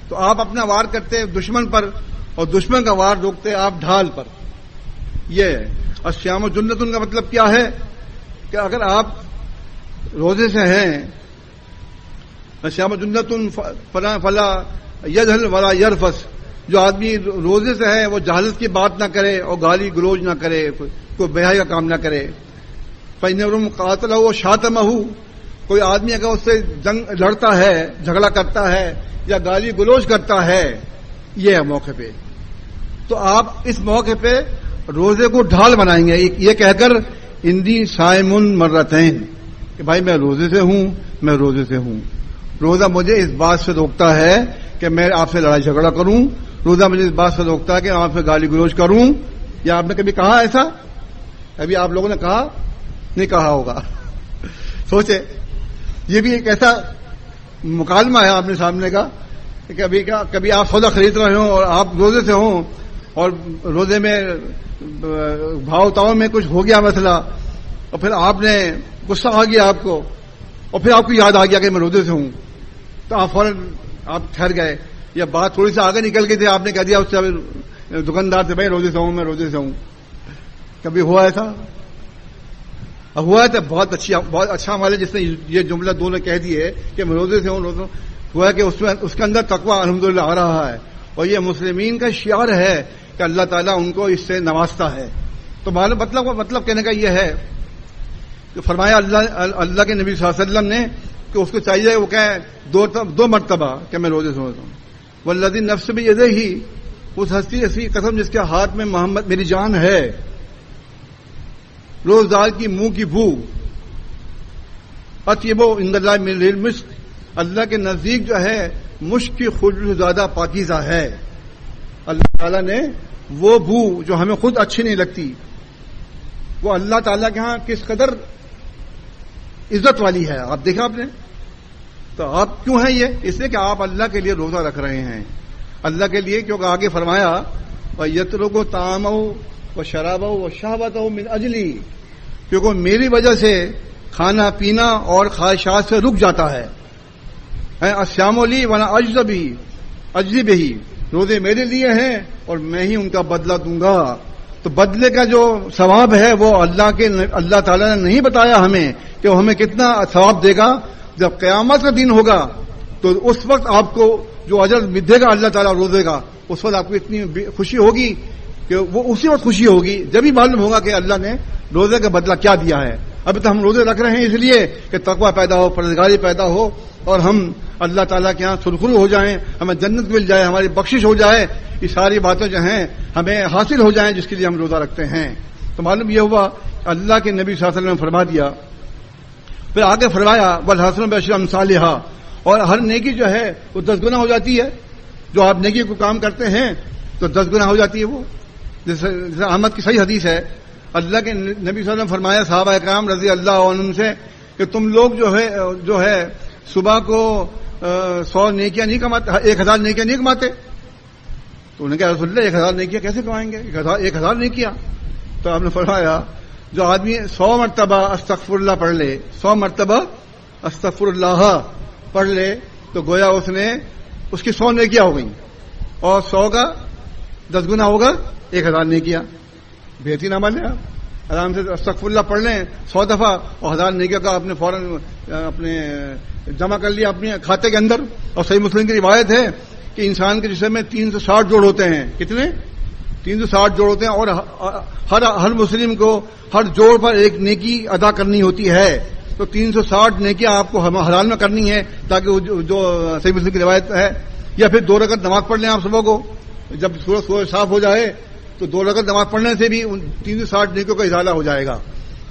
تو آپ اپنا وار کرتے دشمن پر اور دشمن کا وار روکتے آپ ڈھال پر. یہ ہے الصیام جنۃ کا مطلب کیا ہے کہ اگر آپ روزے سے ہیں، الصیام جنۃ فلا یجہل ولا یرفث، جو آدمی روزے سے ہے وہ جہالت کی بات نہ کرے اور گالی گلوچ نہ کرے، کوئی بےحیائی کا کام نہ کرے. فإن قاتلہ شاتمہ، کوئی آدمی اگر اس سے جنگ لڑتا ہے، جھگڑا کرتا ہے یا گالی گلوچ کرتا ہے، یہ ہے موقع پہ، تو آپ اس موقع پہ روزے کو ڈھال بنائیں گے یہ کہہ کر انی صائم مرتین، کہ بھائی میں روزے سے ہوں، میں روزے سے ہوں. روزہ مجھے اس بات سے روکتا ہے کہ میں آپ سے لڑائی جھگڑا کروں، روزہ مجھے اس بات سے روکتا ہے کہ آپ سے گالی گلوچ کروں. یا آپ نے کبھی کہا ایسا؟ ابھی آپ لوگوں نے کہا نہیں کہا ہوگا. سوچے یہ بھی ایک ایسا مکالمہ ہے آپ نے سامنے کا کہ کبھی آپ سودا خرید رہے ہوں اور آپ روزے سے ہوں اور روزے میں بھاؤ تاؤ میں کچھ ہو گیا مسئلہ اور پھر آپ نے غصہ آ گیا آپ کو اور پھر آپ کو یاد آ گیا کہ میں روزے سے ہوں، تو آپ فوراً آپ ٹھہر گئے یا بات تھوڑی سی آگے نکل گئی تھی، آپ نے کہہ دیا اس سے دکاندار سے بھائی روزے سے ہوں، میں روزے سے ہوں. کبھی ہوا ایسا؟ ہوا ہے تو بہت اچھا ہمارے جس نے یہ جملہ دو نے کہہ دیے کہ میں روزے سے ہوں، روزے ہوا ہے کہ اس کے اندر تقویٰ الحمدللہ آ رہا ہے اور یہ مسلمین کا شعار ہے کہ اللہ تعالیٰ ان کو اس سے نوازتا ہے. تو مطلب کہنے کا یہ ہے کہ فرمایا اللہ کے نبی صلی اللہ علیہ وسلم نے کہ اس کو چاہیے وہ کہے دو مرتبہ کہ میں روزے سے ہوتا ہوں. والذی نفس بیدہ، اس ہستی ایسی قسم جس کے ہاتھ میں محمد میری جان ہے، روزدار کی منہ کی بو، اطیب عند اللہ من المسک، اللہ کے نزدیک جو ہے مشک کی خوشبو سے زیادہ پاکیزہ ہے. اللہ تعالیٰ نے وہ بو جو ہمیں خود اچھی نہیں لگتی، وہ اللہ تعالیٰ کے ہاں کس قدر عزت والی ہے. آپ دیکھا آپ نے؟ تو آپ کیوں ہیں یہ؟ اس لیے کہ آپ اللہ کے لیے روزہ رکھ رہے ہیں، اللہ کے لیے، کیونکہ آگے فرمایا وَيَتْرُكُ طَعَامَهُ وَشَرَابَهُ وَشَهْوَتَهُ مِنْ أَجْلِي، کیونکہ میری وجہ سے کھانا پینا اور خواہشات سے رک جاتا ہے. الصیام لی وَأَنَا أَجْزِي بِهِ، روزے میرے لیے ہیں اور میں ہی ان کا بدلہ دوں گا. تو بدلے کا جو ثواب ہے وہ اللہ تعالیٰ نے نہیں بتایا ہمیں کہ وہ ہمیں کتنا ثواب دے گا. جب قیامت کا دن ہوگا تو اس وقت آپ کو جو اجر دے گا اللہ تعالیٰ روزے کا، اس وقت آپ کو اتنی خوشی ہوگی کہ وہ اسی وقت خوشی ہوگی جب ہی معلوم ہوگا کہ اللہ نے روزے کا بدلہ کیا دیا ہے. ابھی تو ہم روزے رکھ رہے ہیں اس لیے کہ تقویٰ پیدا ہو، پرہیزگاری پیدا ہو اور ہم اللہ تعالیٰ کے ہاں سرخرو ہو جائیں، ہمیں جنت مل جائے، ہماری بخشش ہو جائے، یہ ساری باتیں جو ہیں ہمیں حاصل ہو جائیں جس کے لیے ہم روزہ رکھتے ہیں. تو معلوم یہ ہوا اللہ کے نبی صلی اللہ علیہ وسلم نے فرما دیا. پھر آگے فرمایا والحسنۃ بعشر امثالھا، اور ہر نیکی جو ہے وہ 10 گنا ہو جاتی ہے. جو آپ نیکی کو کام کرتے ہیں تو 10 گنا ہو جاتی ہے. وہ جیسے احمد کی صحیح حدیث ہے، اللہ کے نبی صلی اللہ علیہ وسلم فرمایا صحابہ اکرام رضی اللہ عنہم سے کہ تم لوگ جو ہے صبح کو 100 نیکیاں نہیں کماتے، 1000 نیکیاں نہیں کماتے. تو انہوں نے کہا رسول اللہ 1000 نیکیاں کیسے کمائیں گے؟ 1000 نیکیاں. تو آپ نے فرمایا جو آدمی 100 مرتبہ استغفر اللہ پڑھ لے، 100 مرتبہ استغفر اللہ پڑھ لے تو گویا اس کی 100 نیکیاں ہو گئیں اور 100 کا 10 گنا ہوگا 1000 نیکیاں. بہترین عمل ہے. آپ آرام سے استغفر اللہ پڑھ لیں 100 دفعہ اور 1000 نیکیوں کا اپنے فوراً اپنے جمع کر لیا اپنے کھاتے کے اندر. اور صحیح مسلم کی روایت ہے کہ انسان کے جسم میں 360 جوڑ ہوتے ہیں. کتنے؟ 360 جوڑ ہوتے ہیں اور ہر مسلم کو ہر جوڑ پر ایک نیکی ادا کرنی ہوتی ہے. تو 360 نیکیاں آپ کو حلال میں کرنی ہے تاکہ جو صحیح مسلم کی روایت ہے. یا پھر 2 رکعت نماز پڑھ لیں آپ صبح کو، جب سورج صاف ہو جائے تو 2 رکعت نماز پڑھنے سے بھی 360 نیکیوں کا ازالہ ہو جائے گا.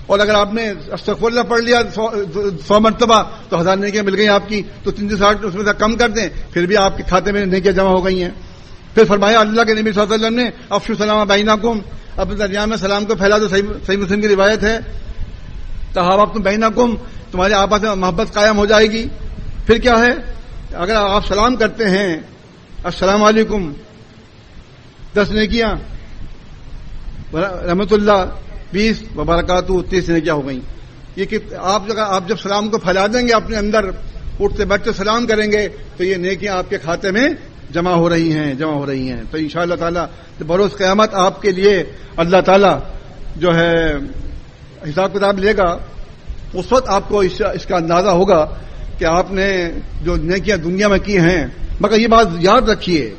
اور اگر آپ نے استغفر اللہ پڑھ لیا 100 مرتبہ تو 1000 نیکیاں مل گئی آپ کی. تو 360 اس میں سے کم کر دیں پھر بھی آپ کے کھاتے میں نیکیاں جمع ہو گئی ہیں. پھر فرمایا اللہ کے نبی صلی اللہ علیہ وسلم نے افشوا السلام بینکم، اپنے درمیان میں سلام کو پھیلا دو. صحیح مسلم کی روایت ہے تحاببتم بینکم، تمہارے آپس میں محبت قائم ہو جائے گی. پھر کیا ہے؟ اگر آپ سلام کرتے ہیں السلام علیکم 10 نیکیاں، رحمت اللہ 20 وبرکاتہ 30 نیکیاں ہو گئیں. یہ کہ آپ جب سلام کو پھیلا دیں گے اپنے اندر اٹھتے بیٹھتے سلام کریں گے تو یہ نیکیاں آپ کے کھاتے میں جمع ہو رہی ہیں. تو انشاءاللہ تعالیٰ بروز قیامت آپ کے لیے اللہ تعالیٰ جو ہے حساب کتاب لے گا. اس وقت آپ کو اس کا اندازہ ہوگا کہ آپ نے جو نیکیاں دنیا میں کی ہیں. مگر یہ بات یاد رکھیے,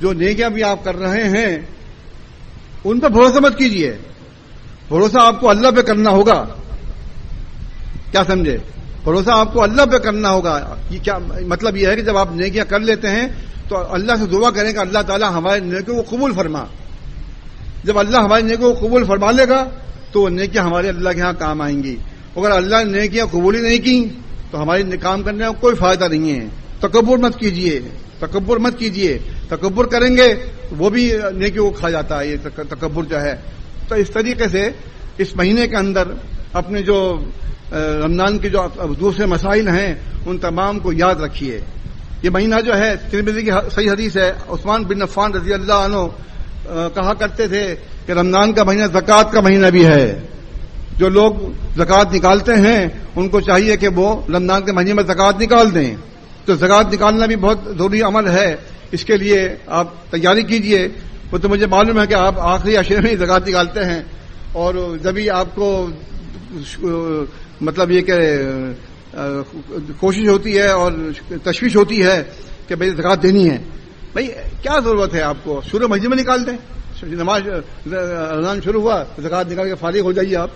جو نیکیاں بھی آپ کر رہے ہیں ان پہ بھروسہ مت کیجیے. بھروسہ آپ کو اللہ پہ کرنا ہوگا. کیا سمجھے؟ بھروسہ آپ کو اللہ پہ کرنا ہوگا. یہ کیا مطلب؟ یہ ہے کہ جب آپ نیکیاں کر لیتے ہیں تو اللہ سے دعا کریں کہ اللہ تعالیٰ ہمارے نیکیوں کو قبول فرما. جب اللہ ہماری نیکیوں کو قبول فرما لے گا تو وہ نیکیاں ہمارے اللہ کے ہاں کام آئیں گی. اگر اللہ نے نیکیاں قبول ہی نہیں کی تو ہماری کام کرنے کا کوئی فائدہ نہیں ہے. تکبر مت کیجیے. تکبر کریں گے وہ بھی نیکیوں کو کھا جاتا ہے, یہ تکبر جو ہے. تو اس طریقے سے اس مہینے کے اندر اپنے جو رمضان کے جو دوسرے مسائل ہیں ان تمام کو یاد رکھیے. یہ مہینہ جو ہے, ترمذی کی صحیح حدیث ہے, عثمان بن عفان رضی اللہ عنہ کہا کرتے تھے کہ رمضان کا مہینہ زکوٰۃ کا مہینہ بھی ہے. جو لوگ زکوٰۃ نکالتے ہیں ان کو چاہیے کہ وہ رمضان کے مہینے میں زکوٰۃ نکال دیں. تو زکوٰۃ نکالنا بھی بہت ضروری عمل ہے. اس کے لیے آپ تیاری کیجئے. وہ تو مجھے معلوم ہے کہ آپ آخری عشرے میں زکوٰۃ نکالتے ہیں, اور جبھی آپ کو مطلب یہ کہ کوشش ہوتی ہے اور تشویش ہوتی ہے کہ بھائی زکوٰۃ دینی ہے. بھائی کیا ضرورت ہے آپ کو؟ شروع مہینے میں نکال دیں. نماز رمضان شروع ہوا زکوٰۃ نکال کے فارغ ہو جائیے. آپ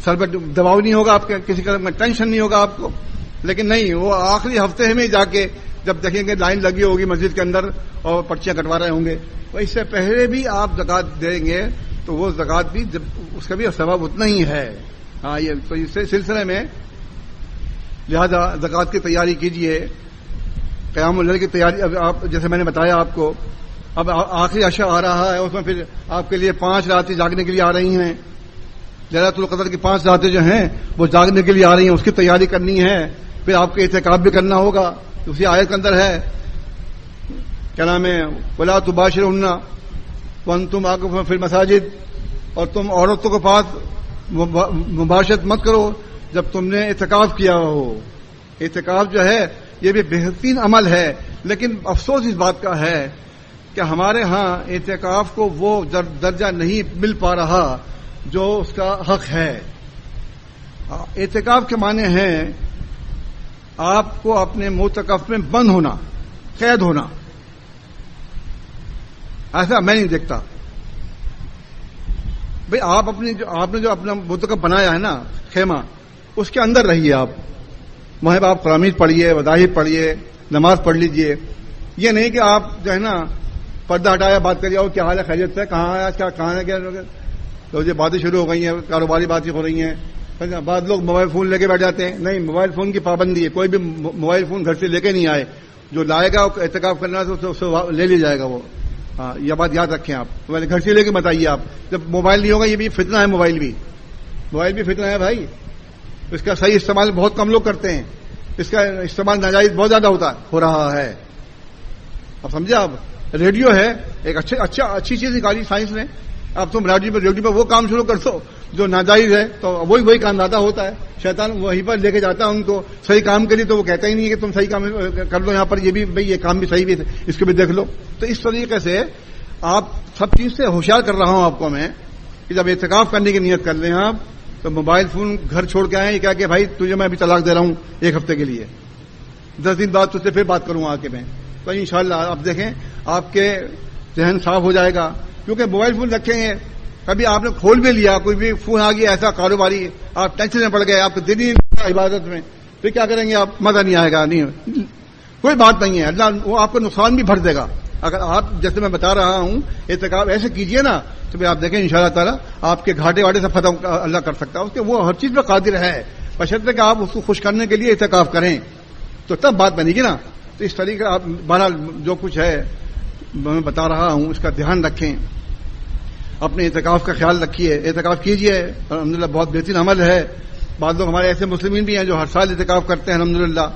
سر پہ دباؤ نہیں ہوگا, آپ کے کسی قسم کا ٹینشن نہیں ہوگا آپ کو. لیکن نہیں, وہ آخری ہفتے میں جا کے جب دیکھیں گے لائن لگی ہوگی مسجد کے اندر اور پرچیاں کٹوا رہے ہوں گے, تو اس سے پہلے بھی آپ زکوٰۃ دیں گے تو وہ زکوٰۃ بھی اس کا بھی ثواب اتنا ہی ہے. ہاں, یہ تو اس سلسلے میں لہذا زکوٰۃ کی تیاری کیجیے. قیام اللیل کی تیاری, اب آپ جیسے میں نے بتایا آپ کو, اب آخری عشاء آ رہا ہے, اس میں پھر آپ کے لیے 5 راتیں جاگنے کے لیے آ رہی ہیں. لیلۃ القدر کی 5 راتیں جو ہیں وہ جاگنے کے لیے آ رہی ہیں, اس کی تیاری کرنی ہے. پھر آپ کو اعتکاف بھی کرنا ہوگا. اسی آیت کے اندر ہے, کیا نام ہے, وَلَا تُبَاشِرُهُنَّ وَأَنْتُمْ عَاكِفُونَ فِي الْمَسَاجِدِ, اور تم عورتوں کے پاس مباشرت مت کرو جب تم نے اعتکاف کیا ہو. اعتکاف جو ہے یہ بھی بہترین عمل ہے, لیکن افسوس اس بات کا ہے کہ ہمارے ہاں اعتکاف کو وہ درجہ نہیں مل پا رہا جو اس کا حق ہے. اعتکاف کے معنی ہیں آپ کو اپنے معتکف میں بند ہونا, قید ہونا. ایسا میں نہیں دیکھتا. بھئی آپ نے جو اپنا معتکف بنایا ہے نا, خیمہ, اس کے اندر رہیے. آپ وہاں پہ آپ قرآن پڑھیے, وظائف پڑھیے, نماز پڑھ لیجئے. یہ نہیں کہ آپ جو ہے نا پردہ ہٹایا بات کریے, اور کیا حال ہے, خیریت سے, کہاں ہے, کہاں ہے, کیا تو یہ باتیں شروع ہو گئی ہیں, کاروباری باتیں ہو رہی ہیں. بعض لوگ موبائل فون لے کے بیٹھ جاتے ہیں. نہیں, موبائل فون کی پابندی ہے. کوئی بھی موبائل فون گھر سے لے کے نہیں آئے. جو لائے گا اعتکاف کرنا ہے تو اسے لے لیا جائے گا وہ. ہاں, یہ بات یاد رکھیں آپ. موبائل گھر سے لے کے بتائیے. آپ جب موبائل نہیں ہوگا, یہ بھی فتنہ ہے. موبائل بھی فتنہ ہے بھائی. اس کا صحیح استعمال بہت کم لوگ کرتے ہیں. اس کا استعمال ناجائز بہت زیادہ ہو رہا ہے. اب سمجھے آپ, ریڈیو ہے ایک اچھی چیز نکالی سائنس نے. اب تم ریڈیو پہ وہ کام شروع کر دو جو ناجائز ہے, تو وہی کام زیادہ ہوتا ہے. شیطان وہیں پر لے کے جاتا ہے ان کو صحیح کام کے لیے, تو وہ کہتا ہی نہیں کہ تم صحیح کام کر لو یہاں پر. یہ بھی بھائی یہ کام بھی صحیح بھی ہے, اس کو بھی دیکھ لو. تو اس طریقے سے آپ سب چیز سے ہوشیار کر رہا ہوں آپ کو میں, کہ جب اعتکاف کرنے کی نیت کر لیں آپ, تو موبائل فون گھر چھوڑ کے آئیں. یہ کہا کہ بھائی تجھے میں ابھی طلاق دے رہا ہوں 1 ہفتے کے لیے, 10 دن بعد تجھ سے پھر بات کروں آ کے میں. تو انشاءاللہ آپ دیکھیں آپ کے ذہن صاف ہو جائے گا. کیونکہ موبائل فون رکھیں گے, کبھی آپ نے کھول بھی لیا, کوئی بھی فون آ گیا ایسا کاروباری, آپ ٹینشن میں پڑ گئے, آپ کو دل ہی نہیں لگا عبادت میں, پھر کیا کریں گے آپ؟ مزہ نہیں آئے گا. نہیں, کوئی بات نہیں ہے. اللہ وہ آپ کو نقصان بھی بھر دے گا. اگر آپ جیسے میں بتا رہا ہوں اعتکاف ایسے کیجئے نا, تو پھر آپ دیکھیں انشاءاللہ تعالیٰ آپ کے گھاٹے واٹے سب ختم اللہ کر سکتا ہے. اس کے وہ ہر چیز پہ قادر ہے, بشرطے کہ آپ اس کو خوش کرنے کے لیے اعتکاف کریں, تو تب بات بنے گی نا. تو اس طریقے آپ بہرحال جو کچھ ہے میں بتا رہا ہوں اس کا دھیان رکھیں. اپنے اعتکاف کا خیال رکھیے, اعتکاف کیجئے. الحمدللہ بہت بہترین عمل ہے. بعض لوگ ہمارے ایسے مسلمین بھی ہیں جو ہر سال اعتکاف کرتے ہیں الحمدللہ.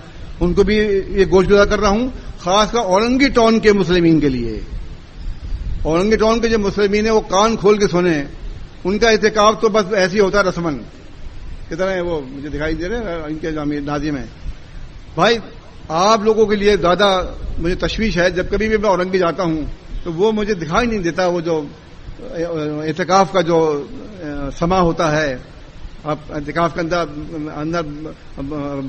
ان کو بھی یہ گوشت گزار کر رہا ہوں, خاص کر اورنگی ٹاؤن کے مسلمین کے لیے. اورنگی ٹاؤن کے جو مسلمین ہیں وہ کان کھول کے سنیں. ان کا اعتکاف تو بس ایسے ہی ہوتا ہے رسمن. کتنا ہے وہ مجھے دکھائی دے رہے ان کے ناظم ہیں, بھائی آپ لوگوں کے لیے زیادہ مجھے تشویش ہے، جب کبھی بھی میں اورنگی جاتا ہوں تو وہ مجھے دکھائی نہیں دیتا، وہ جو اعتکاف کا جو سما ہوتا ہے، آپ اعتکاف کے اندر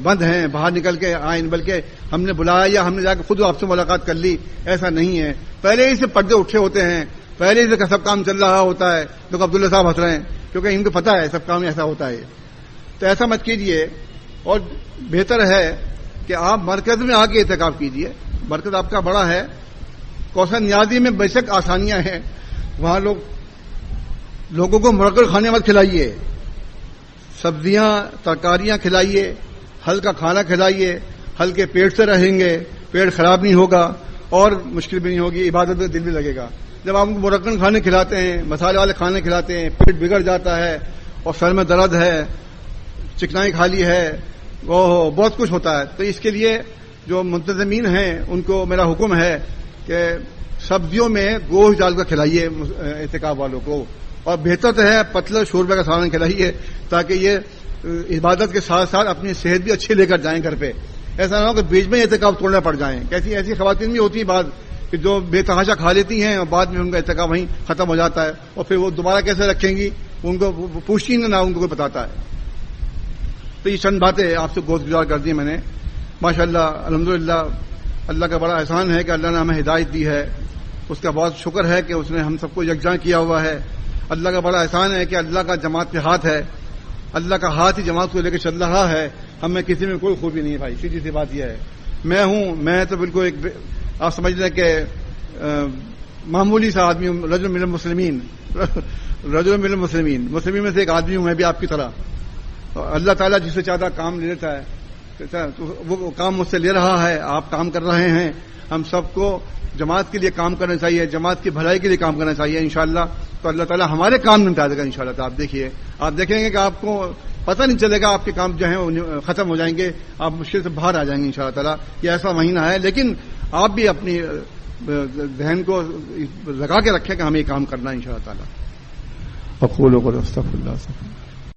بند ہیں، باہر نکل کے آئیں، بلکہ ہم نے بلایا یا ہم نے جا کے خود آپ سے ملاقات کر لی، ایسا نہیں ہے. پہلے ہی سے پردے اٹھے ہوتے ہیں، پہلے ہی سے سب کام چل رہا ہوتا ہے. تو عبداللہ صاحب ہنس رہے ہیں کیونکہ ان کو پتا ہے سب کام ایسا ہوتا ہے. تو ایسا مت کیجیے، اور بہتر ہے کہ آپ مرکز میں آ کے اعتکاف کیجیے. مرکز آپ کا بڑا ہے. کوثر نیازی میں بے شک آسانیاں ہیں، وہاں لوگوں کو مرکز کھانے مت کھلائیے، سبزیاں ترکاریاں کھلائیے، ہلکا کھانا کھلائیے، ہلکے پیٹ سے رہیں گے، پیٹ خراب نہیں ہوگا اور مشکل بھی نہیں ہوگی، عبادت میں دل بھی لگے گا. جب آپ کو مرکن کھانے کھلاتے ہیں، مسالے والے کھانے کھلاتے ہیں، پیٹ بگڑ جاتا ہے اور سر میں درد ہے، چکنائی کھا لی ہے، وہ بہت کچھ ہوتا ہے. تو اس کے لیے جو منتظمین ہیں ان کو میرا حکم ہے کہ سبزیوں میں گوشت ڈال کر کھلائیے اعتکاف والوں کو، اور بہتر تو ہے پتلے شوربے کا سالن کھلائیے تاکہ یہ عبادت کے ساتھ ساتھ اپنی صحت بھی اچھی لے کر جائیں گھر پہ. ایسا نہ ہو کہ بیچ میں اعتکاف توڑنا پڑ جائیں. ایسی خواتین بھی ہوتی ہیں بعض کہ جو بے تحاشا کھا لیتی ہیں اور بعد میں ان کا اعتکاف وہیں ختم ہو جاتا ہے، اور پھر وہ دوبارہ کیسے رکھیں گی ان کو پوچھتی نہ ان کو کوئی بتاتا ہے. تو یہ چند باتیں آپ سے گوشت گزار کر دی میں نے. ماشاءاللہ الحمدللہ اللہ کا بڑا احسان ہے کہ اللہ نے ہمیں ہدایت دی ہے، اس کا بہت شکر ہے کہ اس نے ہم سب کو یکجاں کیا ہوا ہے. اللہ کا بڑا احسان ہے کہ اللہ کا جماعت پہ ہاتھ ہے، اللہ کا ہاتھ ہی جماعت کو لے کے چل رہا ہے. ہمیں کسی میں کوئی خوبی نہیں ہے بھائی، سیدھی سی بات یہ ہے. میں تو بالکل ایک آپ سمجھ لیں کہ معمولی سا آدمی ہوں، رجل من المسلمین، مسلمین میں سے ایک آدمی ہوں میں بھی آپ کی طرح. اللہ تعالیٰ جسے چاہتا کام لے لیتا ہے، وہ کام مجھ سے لے رہا ہے، آپ کام کر رہے ہیں. ہم سب کو جماعت کے لیے کام کرنا چاہیے، جماعت کی بھلائی کے لیے کام کرنا چاہیے. انشاءاللہ تو اللہ تعالیٰ ہمارے کام نمٹا دے گا انشاءاللہ. تو آپ دیکھیں گے کہ آپ کو پتہ نہیں چلے گا، آپ کے کام جو ہیں ختم ہو جائیں گے، آپ مشکل سے باہر آ جائیں گے انشاءاللہ تعالیٰ. یہ ایسا مہینہ ہے، لیکن آپ بھی اپنی ذہن کو لگا کے رکھیں کہ ہمیں یہ کام کرنا ہے انشاءاللہ تعالیٰ. اقول و قول استغفر اللہ.